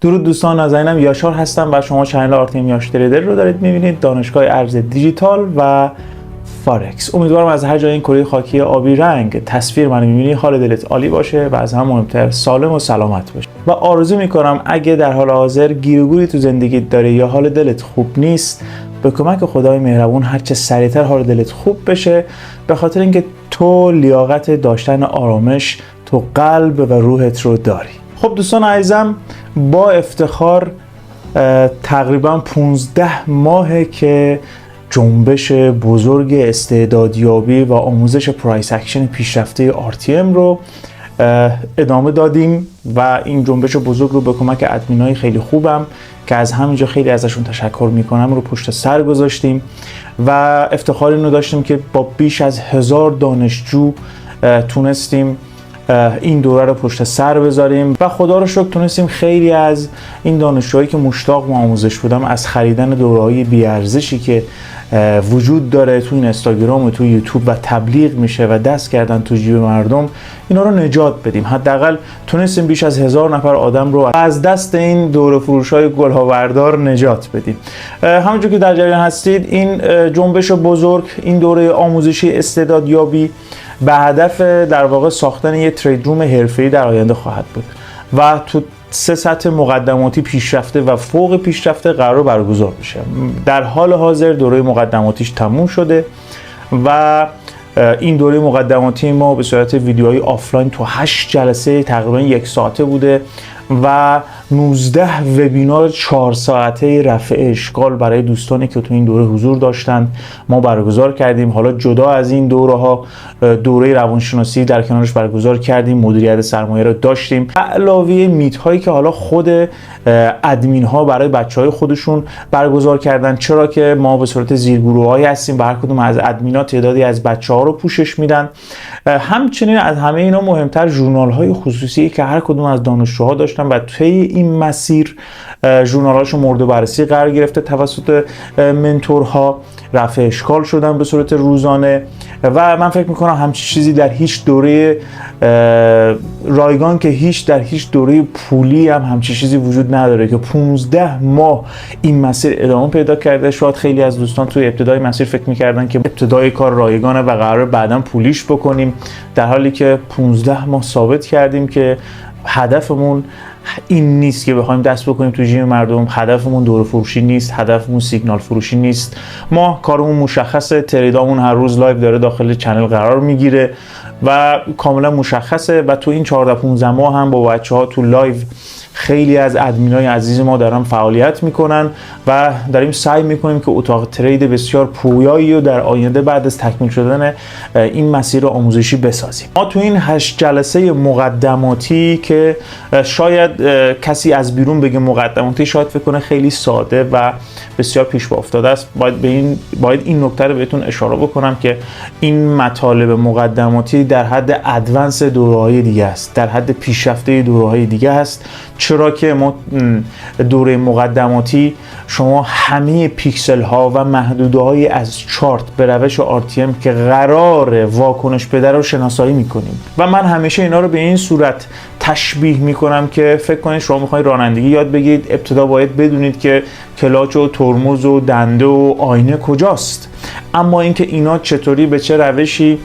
درود دوستان، نازنینم یاشار هستم و شما چنل آرتیم یاش تریدر رو دارید میبینید، دانشگاه ارز دیجیتال و فارکس. امیدوارم از هر جای این کره خاکی آبی رنگ تصویر منو میبینی حال دلت عالی باشه و از هم مهمتر سالم و سلامت باشه. و آرزو میکنم اگه در حال حاضر گیرگوری تو زندگیت داره یا حال دلت خوب نیست، به کمک خدای مهربون هرچه سریعتر حال دلت خوب بشه، به خاطر اینکه تو لیاقت داشتن آرامش تو قلب و روحت رو داری. خب دوستان عزیزم، با افتخار تقریبا 15 ماهه که جنبش بزرگ استعدادیابی و آموزش پرایس اکشن پیشرفته RTM رو ادامه دادیم و این جنبش بزرگ رو به کمک ادمینای خیلی خوبم که از همینجا خیلی ازشون تشکر میکنم رو پشت سر گذاشتیم و افتخار اینو داشتیم که با بیش از 1000 دانشجو تونستیم این دوره رو پشت سر بذاریم و خدا رو شکر تونستیم خیلی از این دانشجوهایی که مشتاق به آموزش بودم از خریدن دوره‌های بی‌ارزشی که وجود داره تو اینستاگرام و تو یوتیوب و تبلیغ میشه و دست کردن تو جیب مردم، اینا رو نجات بدیم. حداقل تونستیم بیش از 1000 نفر آدم رو از دست این دوره فروش‌های گل‌هاوردار نجات بدیم. همونجور که در جریان هستید، این جنبش بزرگ، این دوره آموزشی استعدادیابی به هدف در واقع ساختن یک ترید روم حرفه‌ای در آینده خواهد بود و تو 3 سطح مقدماتی، پیشرفته و فوق پیشرفته قرار برگزار بشه. در حال حاضر دوره مقدماتیش تموم شده و این دوره مقدماتی ما به صورت ویدیوهای آفلاین تو 8 جلسه تقریبا 1 ساعته بوده و 19 وبینار 4 ساعته رفع اشکال برای دوستانی که تو این دوره حضور داشتن ما برگزار کردیم. حالا جدا از این دوره ها، دوره روانشناسی در کنارش برگزار کردیم، مدیریت سرمایه رو داشتیم، علاوه میت هایی که حالا خود ادمین ها برای بچه های خودشون برگزار کردن، چرا که ما به صورت زیرگروه هایی هستیم و هر کدوم از ادمین ها تعدادی از بچه ها رو پوشش میدن. همچنین از همه اینا مهمتر ژورنال های خصوصی که هر کدوم از دانشجوها داشتن و طی این مسیر ژورنال‌هاشون مورد بررسی قرار گرفته توسط منتورها، رفع اشکال شدن به صورت روزانه و من فکر میکنم همچین چیزی در هیچ دوره رایگان که در هیچ دوره پولی هم همچین چیزی وجود نداره که 15 ماه این مسیر ادامه پیدا کرده. شاید خیلی از دوستان توی ابتدای مسیر فکر میکردن که ابتدای کار رایگانه و قراره بعداً پولیش بکنیم، در حالی که 15 ماه ثابت کردیم که هدفمون این نیست که بخوایم دست بکنیم تو جیب مردم، هدفمون دوره فروشی نیست، هدفمون سیگنال فروشی نیست. ما کارمون مشخصه، تریدامون هر روز لایو داره داخل چنل قرار میگیره و کاملا مشخصه و تو این 14-15 ماه هم با بچه‌ها تو لایو خیلی از ادمینای عزیز ما دارن فعالیت میکنن و داریم سعی میکنیم که اتاق ترید بسیار پویایی رو در آینده بعد از تکمیل شدن این مسیر آموزشی بسازیم. ما تو این 8 جلسه مقدماتی که شاید کسی از بیرون بگه مقدماتی، شاید فکر کنه خیلی ساده و بسیار پیش پا افتاده است. باید این نکته رو بهتون اشاره بکنم که این مطالب مقدماتی در حد ادوانس دوره‌های دیگه است، در حد پیشرفته دوره‌های دیگه است، چرا که ما دوره مقدماتی شما همه پیکسل ها و محدوده های از چارت به روش RTM که قرار واکنش بده رو شناسایی میکنیم و من همیشه اینا رو به این صورت تشبیه میکنم که فکر کنید شما میخواید رانندگی یاد بگیرید، ابتدا باید بدونید که کلاچ و ترمز و دنده و آینه کجاست، اما اینکه اینا چطوری به چه روشی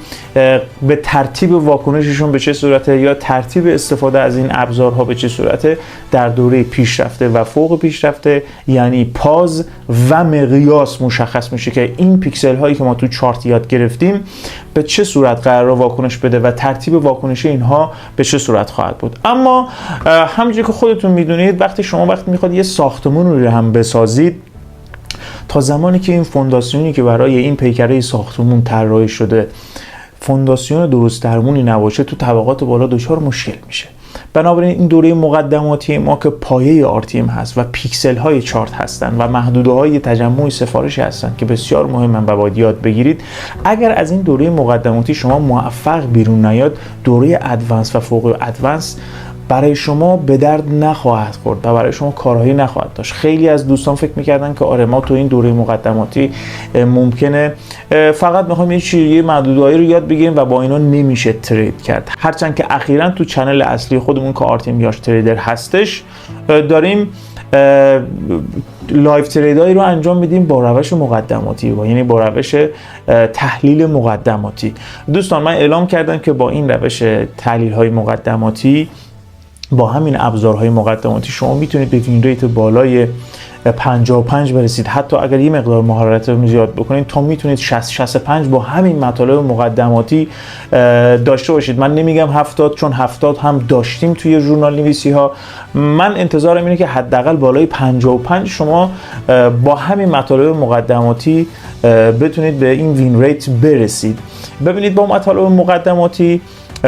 به ترتیب واکنششون به چه صورته یا ترتیب استفاده از این ابزارها به چه صورته در دوره پیشرفته و فوق پیشرفته، یعنی پاز و مقیاس مشخص میشه که این پیکسل هایی که ما تو چارت یاد گرفتیم به چه صورت قرار واکنش بده و ترتیب واکنش اینها به چه صورت خواهد بود. اما همونجوری که خودتون میدونید وقتی میخواد یه ساختمون رو هم بسازید، تا زمانی که این فونداسیونی که برای این پیکره ساختمون طراحی شده فونداسیون درست درمونی نباشه، تو طبقات بالا دچار مشکل میشه. بنابراین این دوره مقدماتی ما که پایه RTM هست و پیکسل های چارت هستن و محدوده های تجمع سفارشی هستن که بسیار مهمن و باید یاد بگیرید، اگر از این دوره مقدماتی شما موفق بیرون نیاد، دوره ادوانس و فوق ادوانس برای شما به درد نخواهد خورد و برای شما کارایی نخواهد داشت. خیلی از دوستان فکر میکردن که آره ما تو این دوره مقدماتی ممکنه فقط میخوایم یه محدودهایی رو یاد بگیریم و با اینا نمیشه ترید کرد. هرچند که اخیراً تو چنل اصلی خودمون که آرتیم یاش تریدر هستش داریم لایو تریدایی رو انجام میدیم با روش مقدماتی، یعنی با روش تحلیل مقدماتی. دوستان من اعلام کردم که با این روش تحلیل های مقدماتی، با همین ابزارهای مقدماتی شما میتونید به وین ریت بالای 55 برسید. حتی اگر یه مقدار مهارت رو زیاد بکنید تا میتونید 65 با همین مطالب مقدماتی داشته باشید. من نمیگم 70 چون 70 هم داشتیم توی ژورنال نویسی ها. من انتظارم اینه که حداقل بالای 55 شما با همین مطالب مقدماتی بتونید به این وین ریت برسید. ببینید با مطالب مقدماتی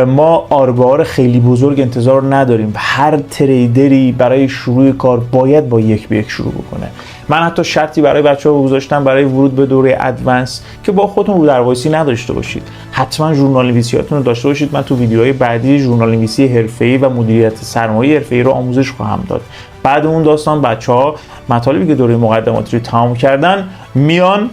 ما آربار خیلی بزرگ انتظار نداریم. هر تریدری برای شروع کار باید با 1 به 1 شروع بکنه. من حتی شرطی برای بچه‌ها گذاشتم برای ورود به دوره ادوانس که با خودتون رو درواسی نداشته باشید. حتما ژورنال نویسیاتون رو داشته باشید. من تو ویدیوهای بعدی ژورنال نویسی حرفه‌ای و مدیریت سرمایه حرفه‌ای رو آموزش خواهم داد. بعد اون داستان بچه‌ها مطالبی که دوره مقدماتی رو تمام کردن میان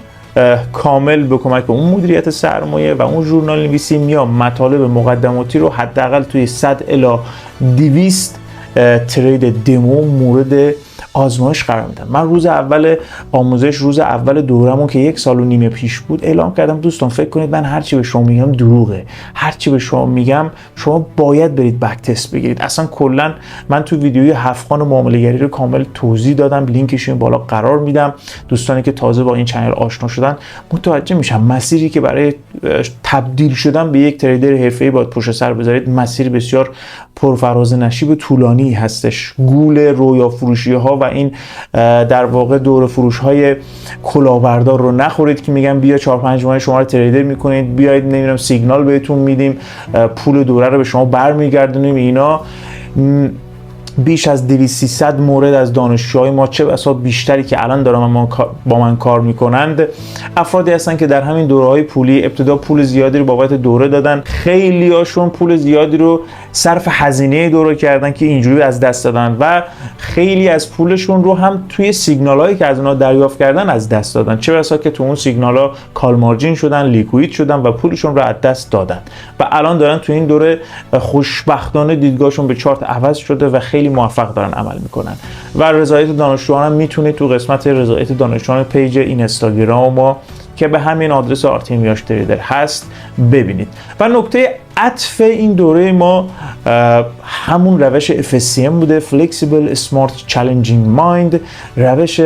کامل به کمک اون مدیریت سرمایه و اون ژورنال نویسی میام مطالب مقدماتی رو حداقل توی 100 الی 200 ترید دمو مورد آزمایش قرار میدم. من روز اول آموزش، روز اول دورمون که 1 سال و نیم پیش بود اعلام کردم دوستان فکر کنید من هرچی به شما میگم دروغه، هرچی به شما میگم شما باید برید بک تست بگیرید. اصلا کلا من تو ویدیوی 7 خان معامله گری رو کامل توضیح دادم، لینکش این بالا قرار میدم. دوستانی که تازه با این چنل آشنا شدن متوجه میشن مسیری که برای تبدیل شدن به یک تریدر حرفه‌ای باید پشت سر بذارید مسیر بسیار پرفراز نشیب طولانی هستش. گول رویا فروشی ها و این در واقع دور فروش های کلاهبردار رو نخورید که میگن بیا 4-5 ماه شما رو تریدر میکنید، بیاید نمیدونم سیگنال بهتون میدیم، پول دوره رو به شما برمیگردونیم. اینا بیش از 200-300 مورد از دانشجوهای ما چه بسا بیشتری که الان دارن با من کار میکنند افرادی هستن که در همین دوره‌های پولی ابتدا پول زیادی رو بابت دوره دادن، خیلی هاشون پول زیادی رو صرف هزینه دوره کردن که اینجوری از دست دادن و خیلی از پولشون رو هم توی سیگنالایی که از اونها دریافت کردن از دست دادن، چه بسا که تو اون سیگنالا کال مارجین شدن، لیکوید شدن و پولشون رو از دست دادن و الان دارن تو این دوره خوشبختانه دیدگاهشون به چارت عوض شده و خیلی موفق دارن عمل میکنن. و رضایت دانشجویان هم میتونید تو قسمت رضایت دانشجویان پیج اینستاگرام ما که به همین آدرس آرتیم یاش تریدر هست ببینید. و نکته عطف این دوره ما همون روش FSCM بوده، Flexible Smart Challenging Mind، روش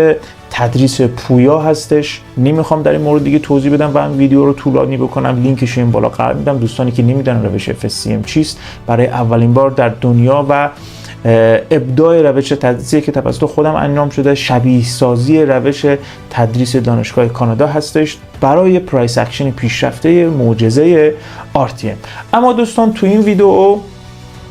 تدریس پویا هستش. نمیخوام در این مورد دیگه توضیح بدم و این ویدیو رو طولانی بکنم، لینکش این بالا قرار میدم. دوستانی که نمیدونن روش FSCM چیست، برای اولین بار در دنیا و ابداع روش تدریسی که توسط خودم انجام شده، شبیه سازی روش تدریس دانشگاه کانادا هستش برای پرایس اکشن پیشرفته معجزه RTM. اما دوستان تو این ویدیو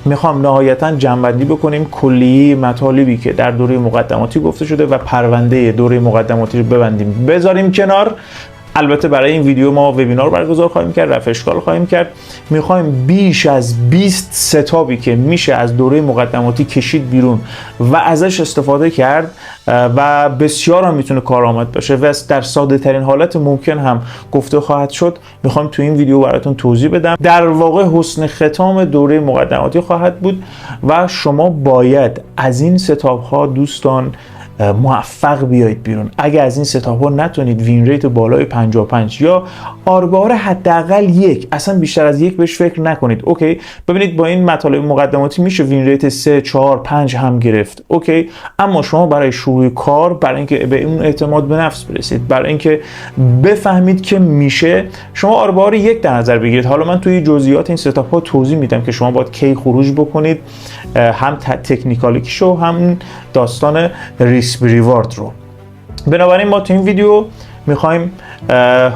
میخوام نهایتاً جمع‌بندی بکنیم کلیه مطالبی که در دوره مقدماتی گفته شده و پرونده دوره مقدماتی رو ببندیم بذاریم کنار. البته برای این ویدیو ما وبینار برگزار خواهیم کرد، رفع اشکال خواهیم کرد. میخوایم بیش از 20 ستابی که میشه از دوره مقدماتی کشید بیرون و ازش استفاده کرد و بسیار هم میتونه کارآمد باشه و در ساده ترین حالت ممکن هم گفته خواهد شد، میخوایم تو این ویدیو براتون توضیح بدم. در واقع حسن ختام دوره مقدماتی خواهد بود و شما باید از این ستاب ها دوستان موفق بیایید بیرون. اگه از این ستاپ ها نتونید وین ریت بالای 55 یا آربار حداقل 1، اصلا بیشتر از 1 بهش فکر نکنید. اوکی، ببینید با این مطالب مقدماتی میشه وین ریت 3 4 5 هم گرفت. اوکی، اما شما برای شروع کار، برای اینکه به اون اعتماد به نفس برسید، برای اینکه بفهمید که میشه، شما آربار 1 در نظر بگیرید. حالا من توی جزئیات این ستاپ ها توضیح میدم که شما باید کی خروج بکنید، هم تکنیکالیشو هم داستان ریسک ریوارد رو. بنابراین ما تو این ویدیو میخوایم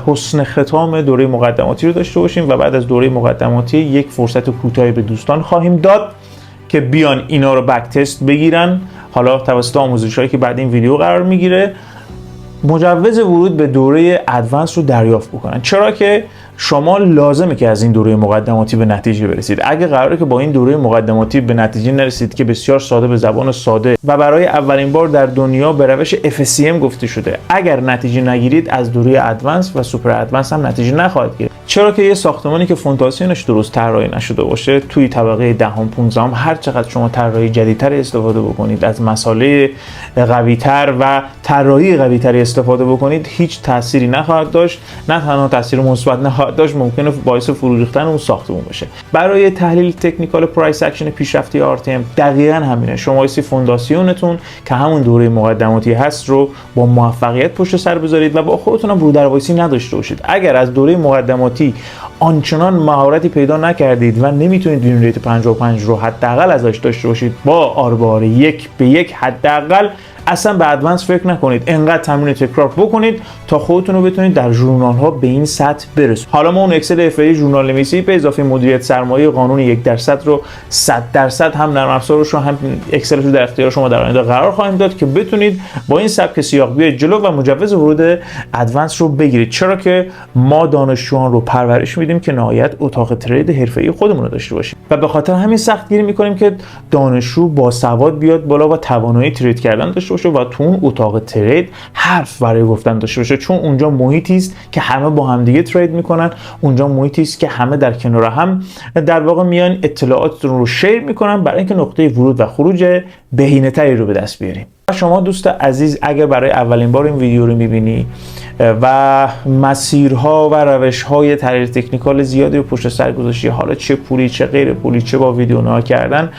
حسن ختام دوره مقدماتی رو داشته باشیم و بعد از دوره مقدماتی یک فرصت کوتاهی به دوستان خواهیم داد که بیان اینا رو بک تست بگیرن. حالا توسط آموزش‌هایی که بعد این ویدیو قرار میگیره مجوز ورود به دوره ادوانس رو دریافت بکنن. چرا که شما لازمه که از این دوره مقدماتی به نتیجه برسید. اگه قراره که با این دوره مقدماتی به نتیجه نرسید که بسیار ساده، به زبان ساده و برای اولین بار در دنیا به روش FSCM گفته شده، اگر نتیجه نگیرید از دوره ادوانس و سوپر ادوانس هم نتیجه نخواهید گرفت. چرا که یه ساختمانی که فونداسیونش درست طراحی نشده باشه، توی طبقه دهم 15 هر چقدر شما طراحی جدیدتر استفاده بکنید، از مساله قوی‌تر و طراحی قوی‌تر استفاده بکنید، هیچ تأثیری نخواهد داشت. نه تنها تأثیر مثبت نخواهد داشت، ممکنه باعث فرو ریختن اون ساختمون بشه. برای تحلیل تکنیکال پرایس اکشن پیشرفته RTM دقیقاً همینه. شما ایسی فونداسیونتون که همون دوره مقدماتی هست رو با موفقیت پشت سر بذارید و با خودتون هم رو در وایسی نداشته باشید. اگر از دوره مقدماتی آنچنان مهارتی پیدا نکردید و نمیتونید وین ریت 55 رو حداقل ازش داشته باشید با آر 1 به 1 حداقل، اصلا به ادوانس فکر نکنید. انقدر تمرین تکرار بکنید تا خودتون رو بتونید در ژورنال ها به این سطح برسونید. حالا ما اون اکسل اف ای ژورنال نویسی به اضافه مدیریت سرمایه قانون 1% رو 100% هم نرم افزارش رو هم اکسلش رو در اختیار شما در آینده قرار خواهیم داد که بتونید با این سبک سیاق بیاید جلو و مجوز ورود ادوانس رو بگیرید. چرا که ما دانشجویان رو پرورش میدیم که نهایت اتاق ترید حرفه‌ای خودمون رو داشته باشیم و به خاطر همین سختگیری میکنیم که دانشجو با سواد بیاد بالا و توانایی ترید کردن داشته باشه و تو اون اتاق ترید حرف برای گفتن داشته باشه، چون اونجا محیطی است که همه با هم دیگه ترید میکنن، اونجا محیطی است که همه در کنار هم در واقع میان اطلاعاتتون رو شیر میکنن برای اینکه نقطه ورود و خروج بهینه‌تری رو به دست بیاریم. شما دوست عزیز اگر برای اولین بار این ویدیو رو میبینی و مسیرها و روش‌های تحلیل تکنیکال زیادی رو پشت سر گذاشتی، حالا چه پولی چه غیر پولی، چه با ویدیو نها کردن،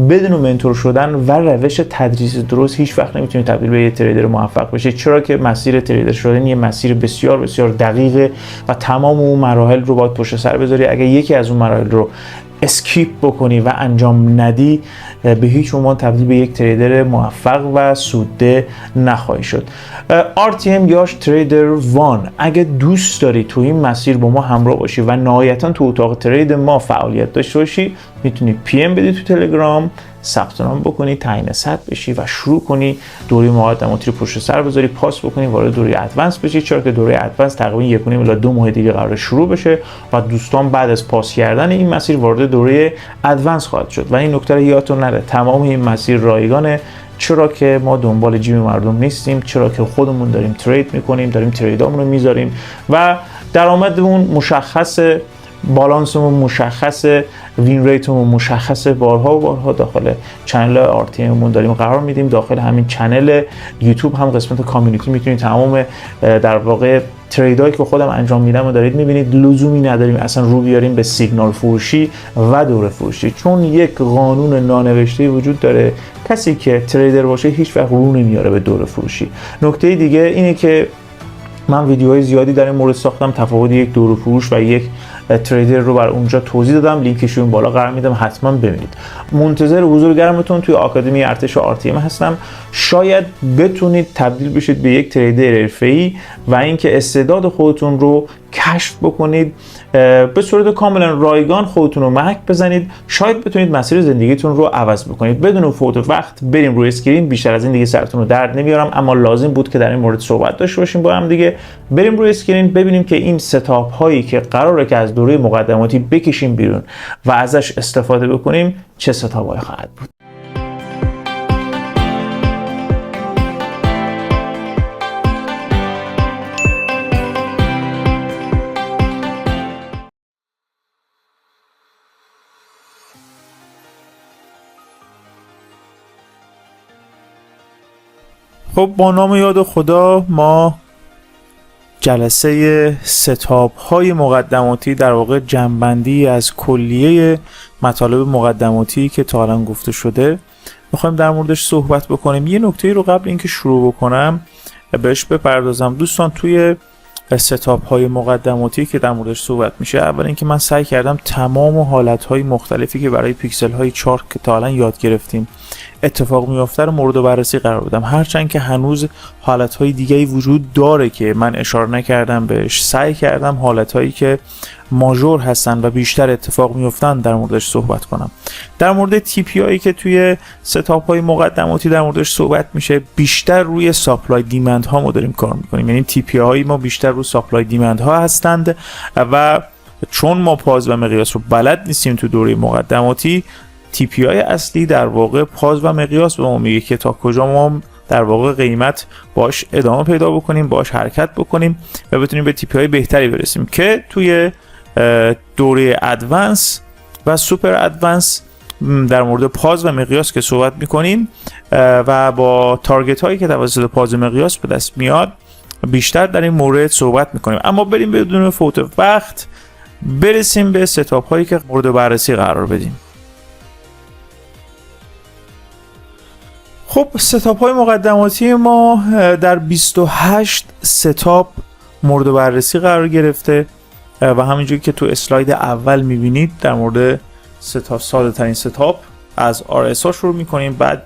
بدون منتور شدن و روش تدریس درست هیچ وقت نمیتونی تبدیل به یه تریدر موفق بشی. چرا که مسیر تریدر شدن یه مسیر بسیار بسیار دقیقه و تمام اون مراحل رو باید پشت سر بذاری. اگه یکی از اون مراحل رو اسکیپ بکنی و انجام ندی، به هیچ عنوان تبدیل به یک تریدر موفق و سودده نخواهی شد. RTM یا تریدر وان، اگه دوست داری تو این مسیر با ما همراه باشی و نهایتا تو اتاق ترید ما فعالیت داشته باشی، میتونی PM بدی تو تلگرام، ثبت نام بکنی، تعیین سطح بشی و شروع کنی دوره مقدماتی رو پشت سر بذاری، پاس بکنی، وارد دوره ادوانس بشی. چرا که دوره ادوانس تقریبا 1.5 الی 2 ماه دیگه قرار شروع بشه و دوستان بعد از پاس کردن این مسیر وارد دوره ادوانس خواهد شد. و این نکته رو یادتون نره، تمام این مسیر رایگانه. چرا که ما دنبال جیب مردم نیستیم، چرا که خودمون داریم ترید میکنیم، داریم تریدامون رو میذاریم و درآمدمون مشخصه، بالانسمون مشخصه، وین ریتمون مشخصه. بارها و بارها داخل چنل RTM مون داریم قرار میدیم. داخل همین چنل یوتیوب هم قسمت کامیونیتی میتونید تمام در واقع تریدایی که خودم انجام میدم و دارید میبینید. لزومی نداریم اصلا رو بیاریم به سیگنال فروشی و دوره فروشی، چون یک قانون نانوشته وجود داره، کسی که تریدر باشه هیچ وقت رو نمیاره به دوره فروشی. نکته دیگه اینه که من ویدیوهای زیادی در این مورد ساختم، تفاوت یک دوره فروش و یک تریدر رو بر اونجا توضیح دادم، لینکش رو بالا قرار میدم، حتما ببینید. منتظر حضور گرمتون توی آکادمی ارتش RTM هستم. شاید بتونید تبدیل بشید به یک تریدر حرفه‌ای و اینکه استعداد خودتون رو کشف بکنید، به صورت کاملا رایگان خودتون رو محک بزنید. شاید بتونید مسیر زندگیتون رو عوض بکنید. بدون فوت وقت بریم روی اسکرین. بیشتر از این دیگه سرتون رو درد نمیارم، اما لازم بود که در این مورد صحبت داشته باشیم با هم دیگه. بریم روی اسکرین ببینیم که این ستاپ هایی که قراره که از دوره مقدماتی بکشیم بیرون و ازش استفاده بکنیم چه ستاپ هایی خواهد بود. خب با نام یاد خدا، ما جلسه ستاپ های مقدماتی، در واقع جنبندی از کلیه مطالب مقدماتی که تا الان گفته شده میخوایم در موردش صحبت بکنیم. یه نکته رو قبل اینکه شروع بکنم بهش بپردازم. دوستان توی ستاپ های مقدماتی که در موردش صحبت میشه، اول اینکه من سعی کردم تمام حالت های مختلفی که برای پیکسل های چارت که تا الان یاد گرفتیم اتفاق میفته رو مورد بررسی قرار بدم. هرچند که هنوز حالت های دیگه‌ای وجود داره که من اشاره نکردم بهش، سعی کردم حالت هایی که ماژور هستن و بیشتر اتفاق میفتن در موردش صحبت کنم. در مورد TPI هایی که توی ستاپ های مقدماتی در موردش صحبت میشه، بیشتر روی ساپلای دیمند ها ما داریم کار میکنیم. یعنی TPI هایی ما بیشتر روی ساپلای دیمند ها هستند و چون ما پاز و مقیاس رو بلد نیستیم تو دوره مقدماتی، TPI اصلی در واقع پاز و مقیاس به ما میگه که تا کجا ما در واقع قیمت باش ادامه پیدا بکنیم، باش حرکت بکنیم و بتونیم به TPI بهتری برسیم که توی دوره ادوانس و سوپر ادوانس در مورد پاز و مقیاس که صحبت میکنیم و با تارگت هایی که توسط پاز و مقیاس به دست میاد بیشتر در این مورد صحبت میکنیم. اما بریم بدون فوت وقت برسیم به ستاپ هایی که مورد بررسی قرار بدیم. خب ستاپ های مقدماتی ما در 28 ستاپ مورد بررسی قرار گرفته و همینجوری که تو اسلاید اول میبینید در مورد ساده ترین ستاپ از RS ها شروع میکنیم، بعد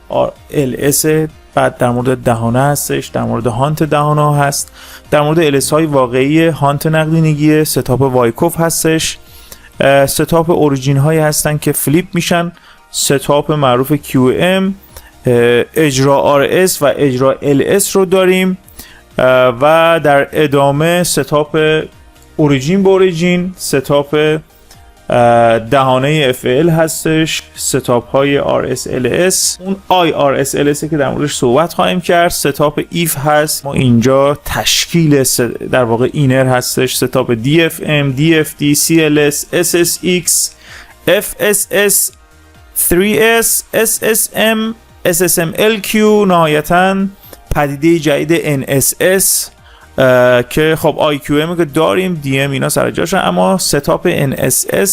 LS، بعد در مورد دهانه هستش، در مورد هانت دهانه ها هست، در مورد LS های واقعی هانت نقدینگی، ستاپ وایکوف هستش، ستاپ اوریجین هایی هستن که فلیپ میشن، ستاپ معروف QM، اجرا RS و اجرا LS رو داریم و در ادامه ستاپ اوریجین به اوریجین، ستاپ دهانه FL هستش، ستاپ های RSLS، اون IRSLS که در موردش صحبت خواهیم کرد، ستاپ ایف هست، ما اینجا تشکیل در واقع اینر هستش، ستاپ DFM، DFD، CLS، SSX، FSS، 3S، SSM، SSMLQ، نهایتاً پدیده جدید NSS که خب IQM که داریم، DM اینا سر جاشن، اما ستاپ NSS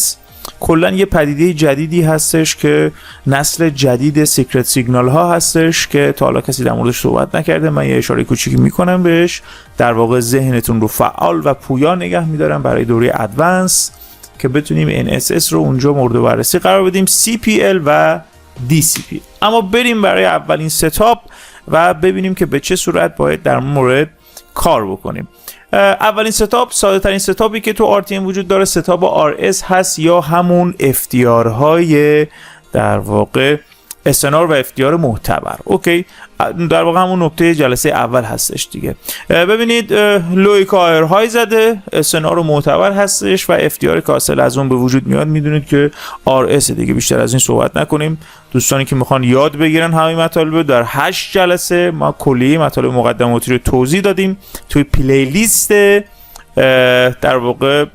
کلا یه پدیده جدیدی هستش که نسل جدید سیکرت سیگنال ها هستش که تا حالا کسی در موردش صحبت نکرده. من یه اشاره کوچیکی میکنم بهش، در واقع ذهنتون رو فعال و پویا نگه میدارم برای دوره ادوانس که بتونیم NSS رو اونجا مورد بررسی قرار بدیم، CPL و DCP. اما بریم برای اولین ستاپ و ببینیم که به چه صورت باید در مورد کار بکنیم. اولین ستاپ، ساده ترین ستاپی که تو RTM وجود داره، ستاپ RS هست یا همون FTR های در واقع SNR و FTR معتبر. اوکی، در واقع همون نکته جلسه اول هستش دیگه. ببینید لویک آیر های زده، SNR رو معتبر هستش و FTR کاسل از اون به وجود میاد. میدونید که RS دیگه، بیشتر از این صحبت نکنیم. دوستانی که میخوان یاد بگیرن همین مطالب در 8 جلسه ما کلی مطالب مقدماتی رو توضیح دادیم توی پلیلیست در واقع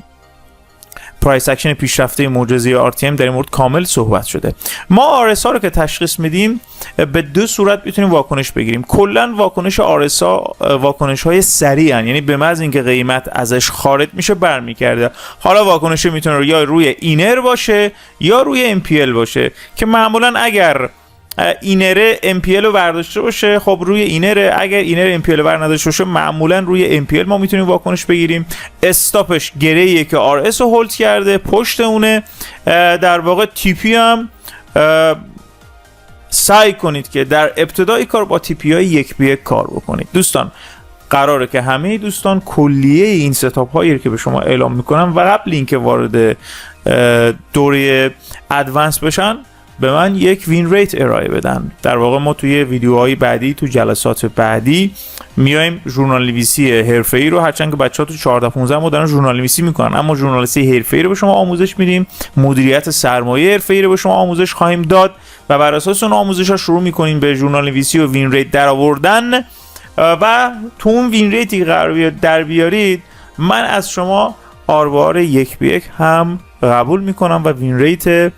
پرایس اکشن پیشرفته معجزه RTM در این مورد کامل صحبت شده. ما RS ها رو که تشخیص میدیم به دو صورت میتونیم واکنش بگیریم. کلا واکنش RS ها واکنش های سریعن، یعنی به محض اینکه قیمت ازش خارج میشه برمیگرده. حالا واکنش میتونه یا روی اینر باشه یا روی MPL باشه که معمولا اگر اینر MPL رو برداشته باشه خب روی اینر، اگر اینر MPL رو بر نداشته باشه معمولا روی MPL ما میتونیم واکنش بگیریم. استاپش گره‌ایه که RS رو هولد کرده، پشت اونه. در واقع TP هم سعی کنید که در ابتدای کار با TP های یک به یک کار بکنید. دوستان قراره که همه دوستان کلیه این ستاپ هایی که به شما اعلام میکنم و قبل اینکه وارد دوره ادوانس بشن به من یک وین ریت ارائه بدن. در واقع ما توی ویدیوهای بعدی، تو جلسات بعدی میایم ژورنالیستی حرفه‌ای رو، هرچند که بچه‌ها تو 14 15 ما دارن ژورنالیستی میکنن، اما ژورنالیستی حرفه‌ای رو به شما آموزش میدیم، مدیریت سرمایه حرفه‌ای رو به شما آموزش خواهیم داد و بر اساس اون آموزش‌ها شروع میکنیم به ژورنالیستی و وین ریت در آوردن و تو اون وین ریتی قرار در بیارید من از شما آروار یک به یک هم قبول میکنم و وین ریت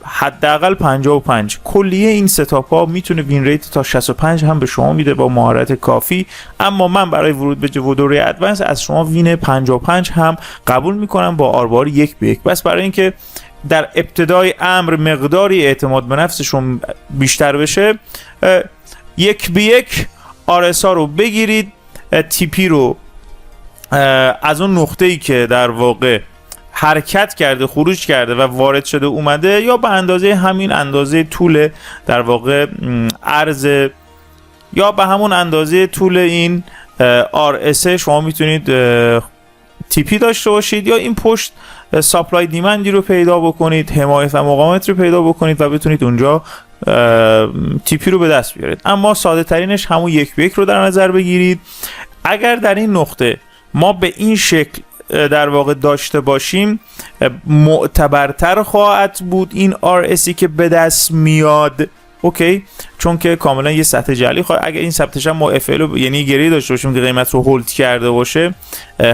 حداقل 55. کلیه این ستاپ ها میتونه وین ریت تا 65 هم به شما میده با مهارت کافی، اما من برای ورود به دوره ادوانس از شما وین 55 هم قبول میکنم با آروار یک به یک. بس برای اینکه در ابتدای امر مقداری اعتماد به نفسشون بیشتر بشه، یک به یک RS ها رو بگیرید، TP رو از اون نقطه‌ای که در واقع حرکت کرده، خروج کرده و وارد شده اومده، یا به اندازه همین اندازه طول در واقع عرض یا به همون اندازه طول این RS شما میتونید TP داشته باشید یا این پشت سپلای دیمندی رو پیدا بکنید، حمایت و مقاومت رو پیدا بکنید و بتونید اونجا TP رو به دست بیارید. اما ساده ترینش همون یک به یک رو در نظر بگیرید. اگر در این نقطه ما به این شکل در واقع داشته باشیم معتبرتر خواهد بود این RSI که به دست میاد. اوکی، چون که کاملا یه سطح جعلی خواهد. اگر این سطحش هم ما FL یعنی گری داشته باشیم که قیمت رو هولد کرده باشه،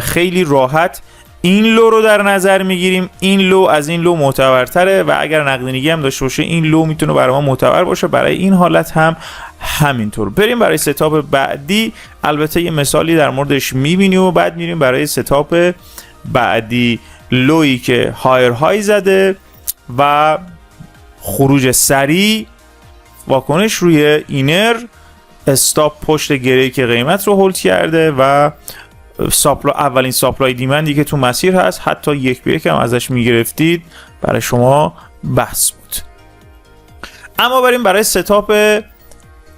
خیلی راحت این لو رو در نظر میگیریم. این لو از این لو معتبرتره و اگر نقدینگی هم داشته باشه این لو میتونه برای ما معتبر باشه. برای این حالت هم همینطور. بریم برای ستاپ بعدی. البته یه مثالی در موردش میبینیم و بعد میریم برای ستاپ بعدی. لویی که هایر های زده و خروج سریع، واکنش روی اینر، استاپ پشت گره که قیمت رو هولد کرده و اولین ساپلای دیمندی که تو مسیر هست. حتی یک به یک هم ازش میگرفتید برای شما بس بود. اما بریم برای ستاپ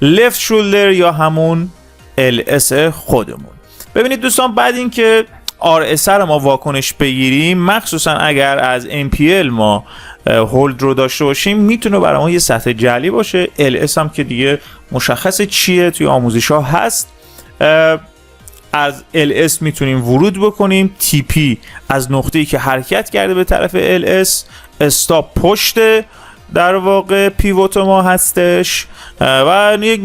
لفت شولدر یا همون LS خودمون. ببینید دوستان، بعد اینکه RS رو ما واکنش بگیریم، مخصوصا اگر از MPL ما هولد رو داشته باشیم، میتونه برای ما یه سطح جعلی باشه. LS هم که دیگه مشخص چیه، توی آموزش ها هست. از LS میتونیم ورود بکنیم. TP از نقطه‌ای که حرکت کرده به طرف LS، استاپ پشت در واقع پیوت ما هستش و یک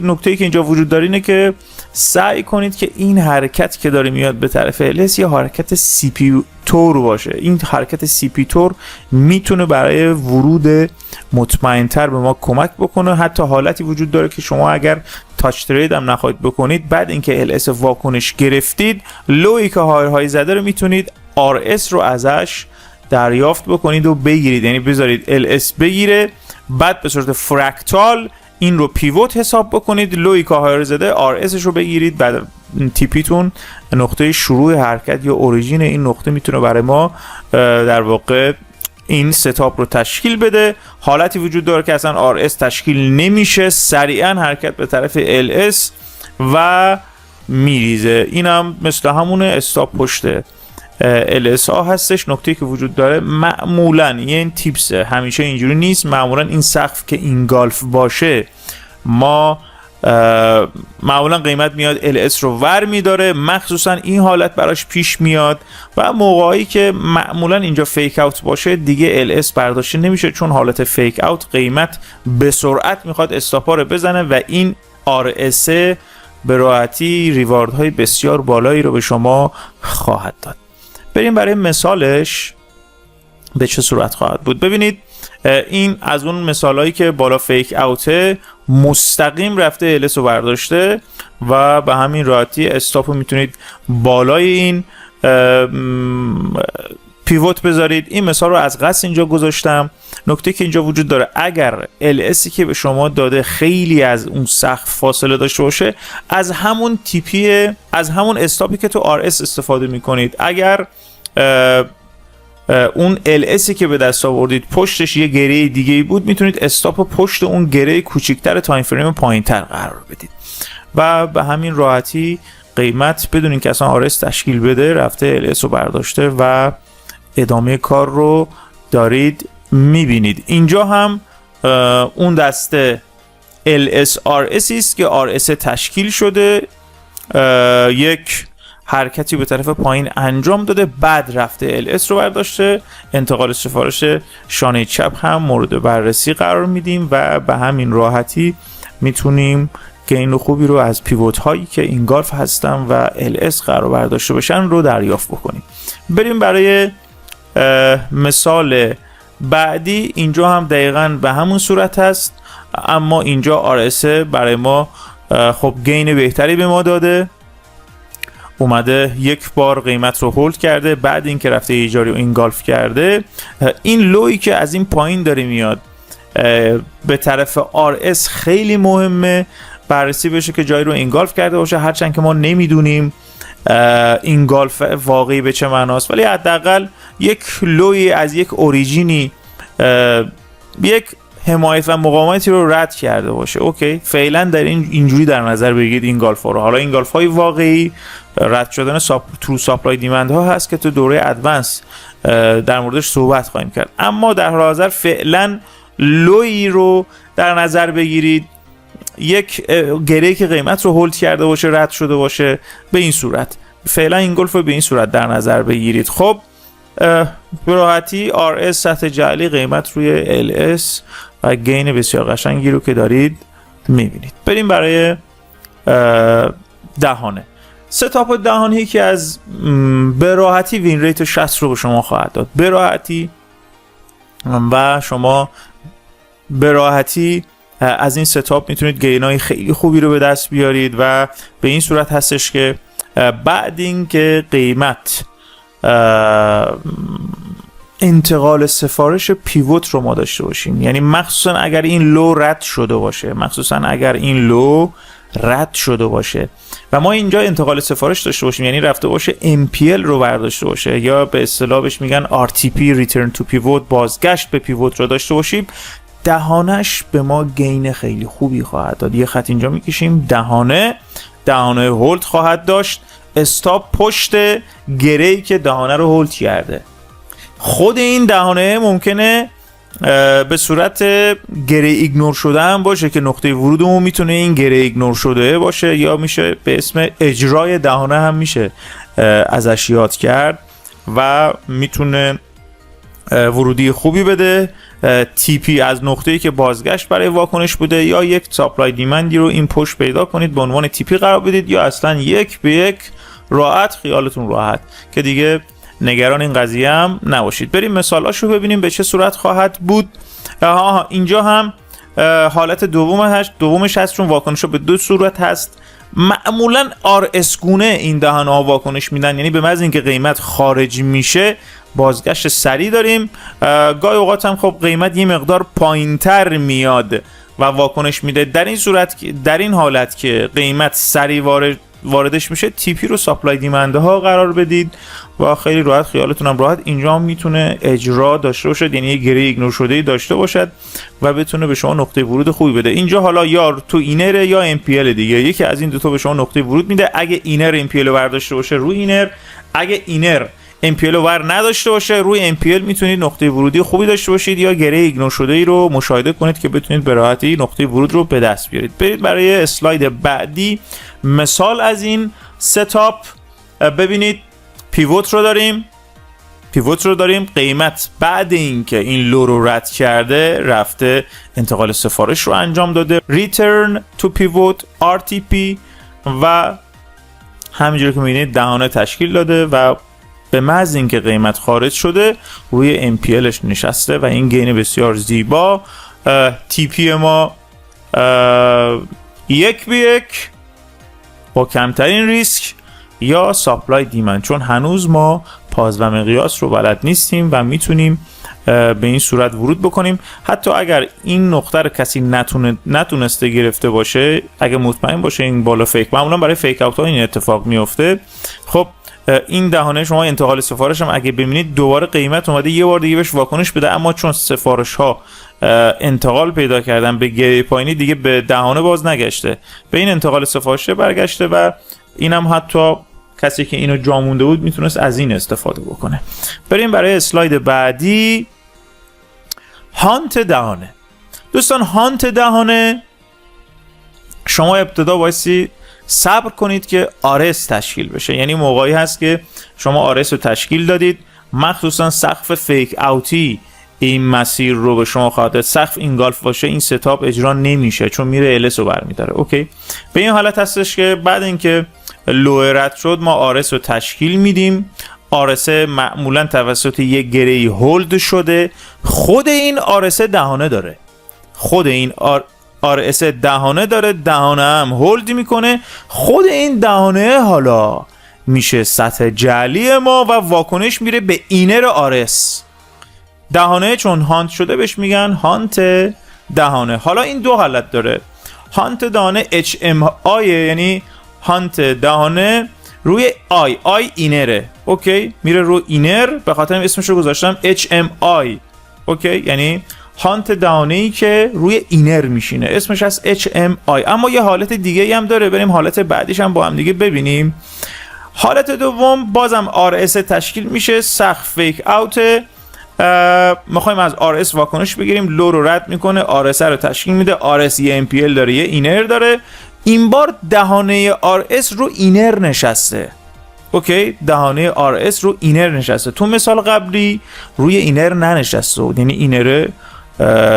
نکته که اینجا وجود داره اینه که سعی کنید که این حرکت که داره میاد به طرف LS یا حرکت CP تور باشه. این حرکت CP تور میتونه برای ورود مطمئن‌تر به ما کمک بکنه. حتی حالتی وجود داره که شما اگر تاچ ترید هم نخواهید بکنید، بعد اینکه LS واکنش گرفتید، لویی که های زده رو میتونید RS رو ازش دریافت بکنید و بگیرید. یعنی بذارید LS بگیره، بعد به صورت فرکتال این رو پیوت حساب بکنید، لوی که های زده RS رو بگیرید. بعد تیپیتون نقطه شروع حرکت یا اوریجین این نقطه میتونه برای ما در واقع این ستاپ رو تشکیل بده. حالتی وجود داره که اصلا RS تشکیل نمیشه، سریعا حرکت به طرف LS و میریزه. اینم مثل همونه استاپ پشت LS ها هستش. نکته که وجود داره معمولا این تیپس همیشه اینجوری نیست. معمولا این سقف که اینگالف باشه، ما معمولا قیمت میاد LS رو ور میداره. مخصوصا این حالت براش پیش میاد و موقعی که معمولا اینجا فیک اوت باشه دیگه LS برداشته نمیشه، چون حالت فیک اوت قیمت به سرعت میخواد استاپا رو بزنه و این RS به راحتی ریوارد های بسیار بالایی رو به شما خواهد داد. بریم برای مثالش به چه صورت خواهد بود. ببینید این از اون مثالایی که بالا فیک اوته، مستقیم رفته LS رو برداشته و به همین راحتی استاپ رو میتونید بالای این پیوت بذارید. این مثال رو از قصد اینجا گذاشتم. نکته که اینجا وجود داره، اگر LSی که به شما داده خیلی از اون سقف فاصله داشته باشه، از همون تیپی، از همون استاپی که تو RS استفاده میکنید. اگر اون LSی که به دست آوردید پشتش یه گره دیگه بود، میتونید استاپ پشت اون گره کوچیکتر تایم فریم پایینتر قرار بدید و به همین راحتی قیمت بدون اینکه اصلا RS تشکیل بده رفته LS رو برداشته و ادامه کار رو دارید میبینید. اینجا هم اون دسته LS RS است که RS تشکیل شده، یک حرکتی به طرف پایین انجام داده، بعد رفته LS رو برداشته. انتقال سفارش شانه چپ هم مورد بررسی قرار میدیم و به همین راحتی میتونیم گین خوبی رو از پیوت هایی که اینگالف هستن و LS قرار برداشته باشن رو دریافت بکنیم. بریم برای مثال بعدی. اینجا هم دقیقاً به همون صورت هست، اما اینجا RS برای ما خب گین بهتری به ما داده. اومده یک بار قیمت رو هولد کرده، بعد اینکه رفته ایجاری و اینگالف کرده. این لویی که از این پایین داره میاد به طرف RS خیلی مهمه بررسی بشه که جایی رو اینگالف کرده باشه، هرچند که ما نمیدونیم اینگالف واقعی به چه معناست، ولی حداقل یک لوی از یک اوریجینی یک حمایت و مقاومتی رو رد کرده باشه. اوکی، فعلا در اینجوری در نظر بگیرید اینگالف رو. حالا اینگالف های واقعی رد شدن ترو ساپلای دیمند ها هست که تو دوره ادوانس در موردش صحبت خواهیم کرد، اما در حال حاضر فعلا لوی رو در نظر بگیرید، یک گره که قیمت رو هولد کرده باشه، رد شده باشه به این صورت. فعلا این گلف رو به این صورت در نظر بگیرید. خب به راحتی RS سطح جعلی قیمت روی LS و گین بسیار قشنگی رو که دارید میبینید. بریم برای دهانه. ستاپ دهانه که از به راحتی وین ریت 60 رو به شما خواهد داد، به راحتی، و شما به راحتی از این ستاپ میتونید گینای خیلی خوبی رو به دست بیارید و به این صورت هستش که بعد این که قیمت انتقال سفارش پیوت رو ما داشته باشیم، یعنی مخصوصا اگر این لو رد شده باشه و ما اینجا انتقال سفارش داشته باشیم، یعنی رفته باشه MPL رو برداشته باشه، یا به اصطلاح بهش میگن RTP Return to Pivot، بازگشت به پیوت رو داشته باشیم، دهانش به ما گین خیلی خوبی خواهد داد. یه خط اینجا میکشیم، دهانه هولد خواهد داشت، استاپ پشت گره‌ای که دهانه رو هولد کرده. خود این دهانه ممکنه به صورت گره ایگنور شده هم باشه که نقطه ورودمون میتونه این گره ایگنور شده باشه، یا میشه به اسم اجرای دهانه هم میشه ازش یاد کرد و میتونه ورودی خوبی بده. TP از نقطه‌ای که بازگشت برای واکنش بوده، یا یک ساپلای دیمندی رو این پشت پیدا کنید به عنوان TP قرار بدید، یا اصلا یک به یک راحت، خیالتون راحت که دیگه نگران این قضیه هم نباشید. بریم مثالاشو ببینیم به چه صورت خواهد بود. اینجا هم حالت دومش هست، چون واکنشو به دو صورت هست. معمولا RS گونه این دهانه ها واکنش میدن، یعنی به محض اینکه قیمت خارج میشه بازگشت سریع داریم. گاهی اوقات هم خب قیمت یه مقدار پایینتر میاد و واکنش میده. در این حالت که قیمت سریع واردش میشه، TP رو ساپلای دیمنده ها قرار بدید و خیلی راحت، خیالتون هم راحت، اینجا میتونه اجرا داشته باشد، یعنی یه گره ایگنور شده داشته باشد و بتونه به شما نقطه ورود خوبی بده. اینجا حالا یا تو اینر یا MPL دیگه، یکی از این دو تا به شما نقطه ورود میده. اگه اینر MPL رو برداشته باشه روی اینر، اگه اینر MPL رو ور نداشته باشه روی MPL میتونید نقطه ورودی خوبی داشته باشید، یا گره ایگنور شده ای رو مشاهده کنید که بتونید به راحتی نقطه ورود رو به دست بیارید. برید برای اسلاید بعدی. مثال از این ستاپ ببینید، پیوت رو داریم. قیمت بعد اینکه این لو رو رد کرده رفته انتقال سفارش رو انجام داده، Return to Pivot RTP، و همینجوری که میبینید دهانه تشکیل داده و به محض اینکه قیمت خارج شده روی MPLش نشسته و این گین بسیار زیبا. TP ما یک به یک با کمترین ریسک، یا ساپلای دیمند، چون هنوز ما پاز و مقیاس رو بلد نیستیم و میتونیم به این صورت ورود بکنیم. حتی اگر این نقطه رو کسی نتونسته گرفته باشه، اگه مطمئن باشه این بالا فیک، معمولا برای فیک اوت ها این اتفاق میفته. خب این دهانه شما انتقال سفارش هم اگه ببینید دوباره قیمت اومده یه بار دیگه بهش واکنش بده، اما چون سفارش ها انتقال پیدا کردن به گره پایینی، دیگه به دهانه باز نگشته، به این انتقال سفارش برگشته و اینم حتی کسی که اینو جا مونده بود میتونست از این استفاده بکنه. بریم برای اسلاید بعدی. هانت دهانه. دوستان هانت دهانه، شما ابتدا بایستی صبر کنید که RS تشکیل بشه، یعنی موقعی هست که شما RS رو تشکیل دادید، مخصوصا سقف فیک اوتی این مسیر رو به شما خواهد داد. سقف اینگالف باشه این ستاپ اجرا نمیشه چون میره LS رو برمیداره. اوکی، به این حالت هستش که بعد اینکه لو رد شد ما RS رو تشکیل میدیم. RS معمولا توسط یک گره‌ای هولد شده. خود این RS دهانه داره، RS دهانه داره، دهانه هم هولد میکنه. خود این دهانه حالا میشه سطح جعلی ما و واکنش میره به اینر RS. دهانه چون هانت شده بهش میگن هانت دهانه. حالا این دو حالت داره. هانت دهانه HMI، یعنی هانت دهانه روی آی اینره. اوکی، میره رو اینر، به خاطر اسمش رو گذاشتم HMI. اوکی، یعنی هانت دهانه‌ای که روی اینر میشینه، اسمش از HMI. اما یه حالت دیگه هم داره، بریم حالت بعدیش هم با هم دیگه ببینیم. حالت دوم بازم RS تشکیل میشه، سقف فیک اوت، میخوایم از RS واکنش بگیریم، لو رو رد میکنه، RS رو تشکیل میده. RS یه MPL داره، یه اینر داره. این بار دهانه RS رو اینر نشسته. اوکی، دهانه RS رو اینر نشسته. تو مثال قبلی روی اینر ننشسته بود، یعنی اینر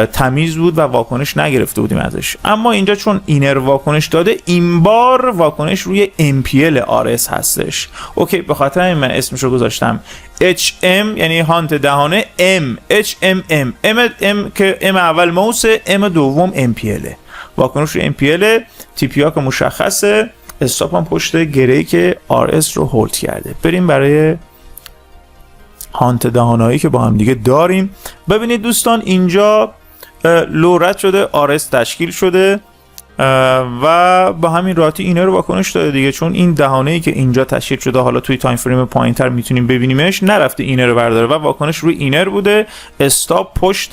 تمیز بود و واکنش نگرفته بودیم ازش. اما اینجا چون اینر واکنش داده، این بار واکنش روی MPL RS هستش. اوکی، به خاطر این من اسمش رو گذاشتم HM، یعنی هانت دهانه M HMM. M که M اول ماوسه، M دوم MPL. واکنش روی MPL، TPA که مشخصه، استاپ هم پشت گره‌ای که RS رو هولد کرده. بریم برای هانت دهانهایی که با هم دیگه داریم. ببینید دوستان، اینجا لو رد شده، RS تشکیل شده و با همین راحتی اینر رو واکنش داده دیگه، چون این دهانه‌ای که اینجا تشکیل شده، حالا توی تایم فریم پایینتر میتونیم ببینیمش، نرفته اینر رو برداره و واکنش روی اینر بوده. استاپ پشت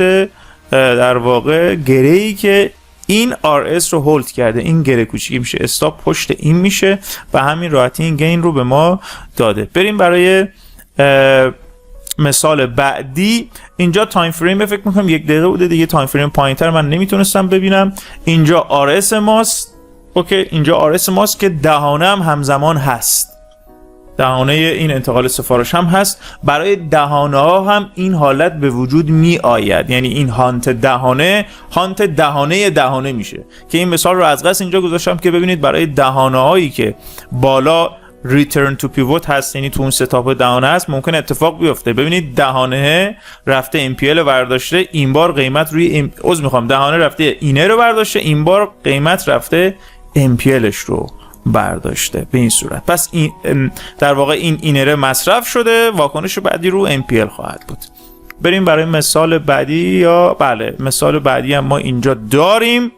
در واقع گره‌ای که این RS رو هولد کرده، این گره کوچیکی میشه استاپ پشت این میشه و همین راحتی این گین رو به ما داده. بریم برای مثال بعدی. اینجا تایم فریم فکر میکنم 1 دقیقه بوده دیگه، تایم فریم پایینتر من نمیتونستم ببینم. اینجا RS ماست. اوکی، اینجا RS ماست که دهانه هم همزمان هست، دهانه این انتقال سفارش هم هست. برای دهانه ها هم این حالت به وجود می آید، یعنی این هانت دهانه میشه که این مثال رو از قصد اینجا گذاشتم که ببینید برای دهانه هایی که بالا return to pivot هست، یعنی تو اون ستاپ دهانه هست، ممکن اتفاق بیفته. ببینید دهانه رفته MPL رو برداشته، این بار قیمت روی دهانه رفته اینر رو برداشته، این بار قیمت رفته MPLش رو برداشته به این صورت. پس این در واقع این اینر مصرف شده، واکنش بعدی رو MPL خواهد بود. بریم برای مثال بعدی. مثال بعدی هم ما اینجا داریم.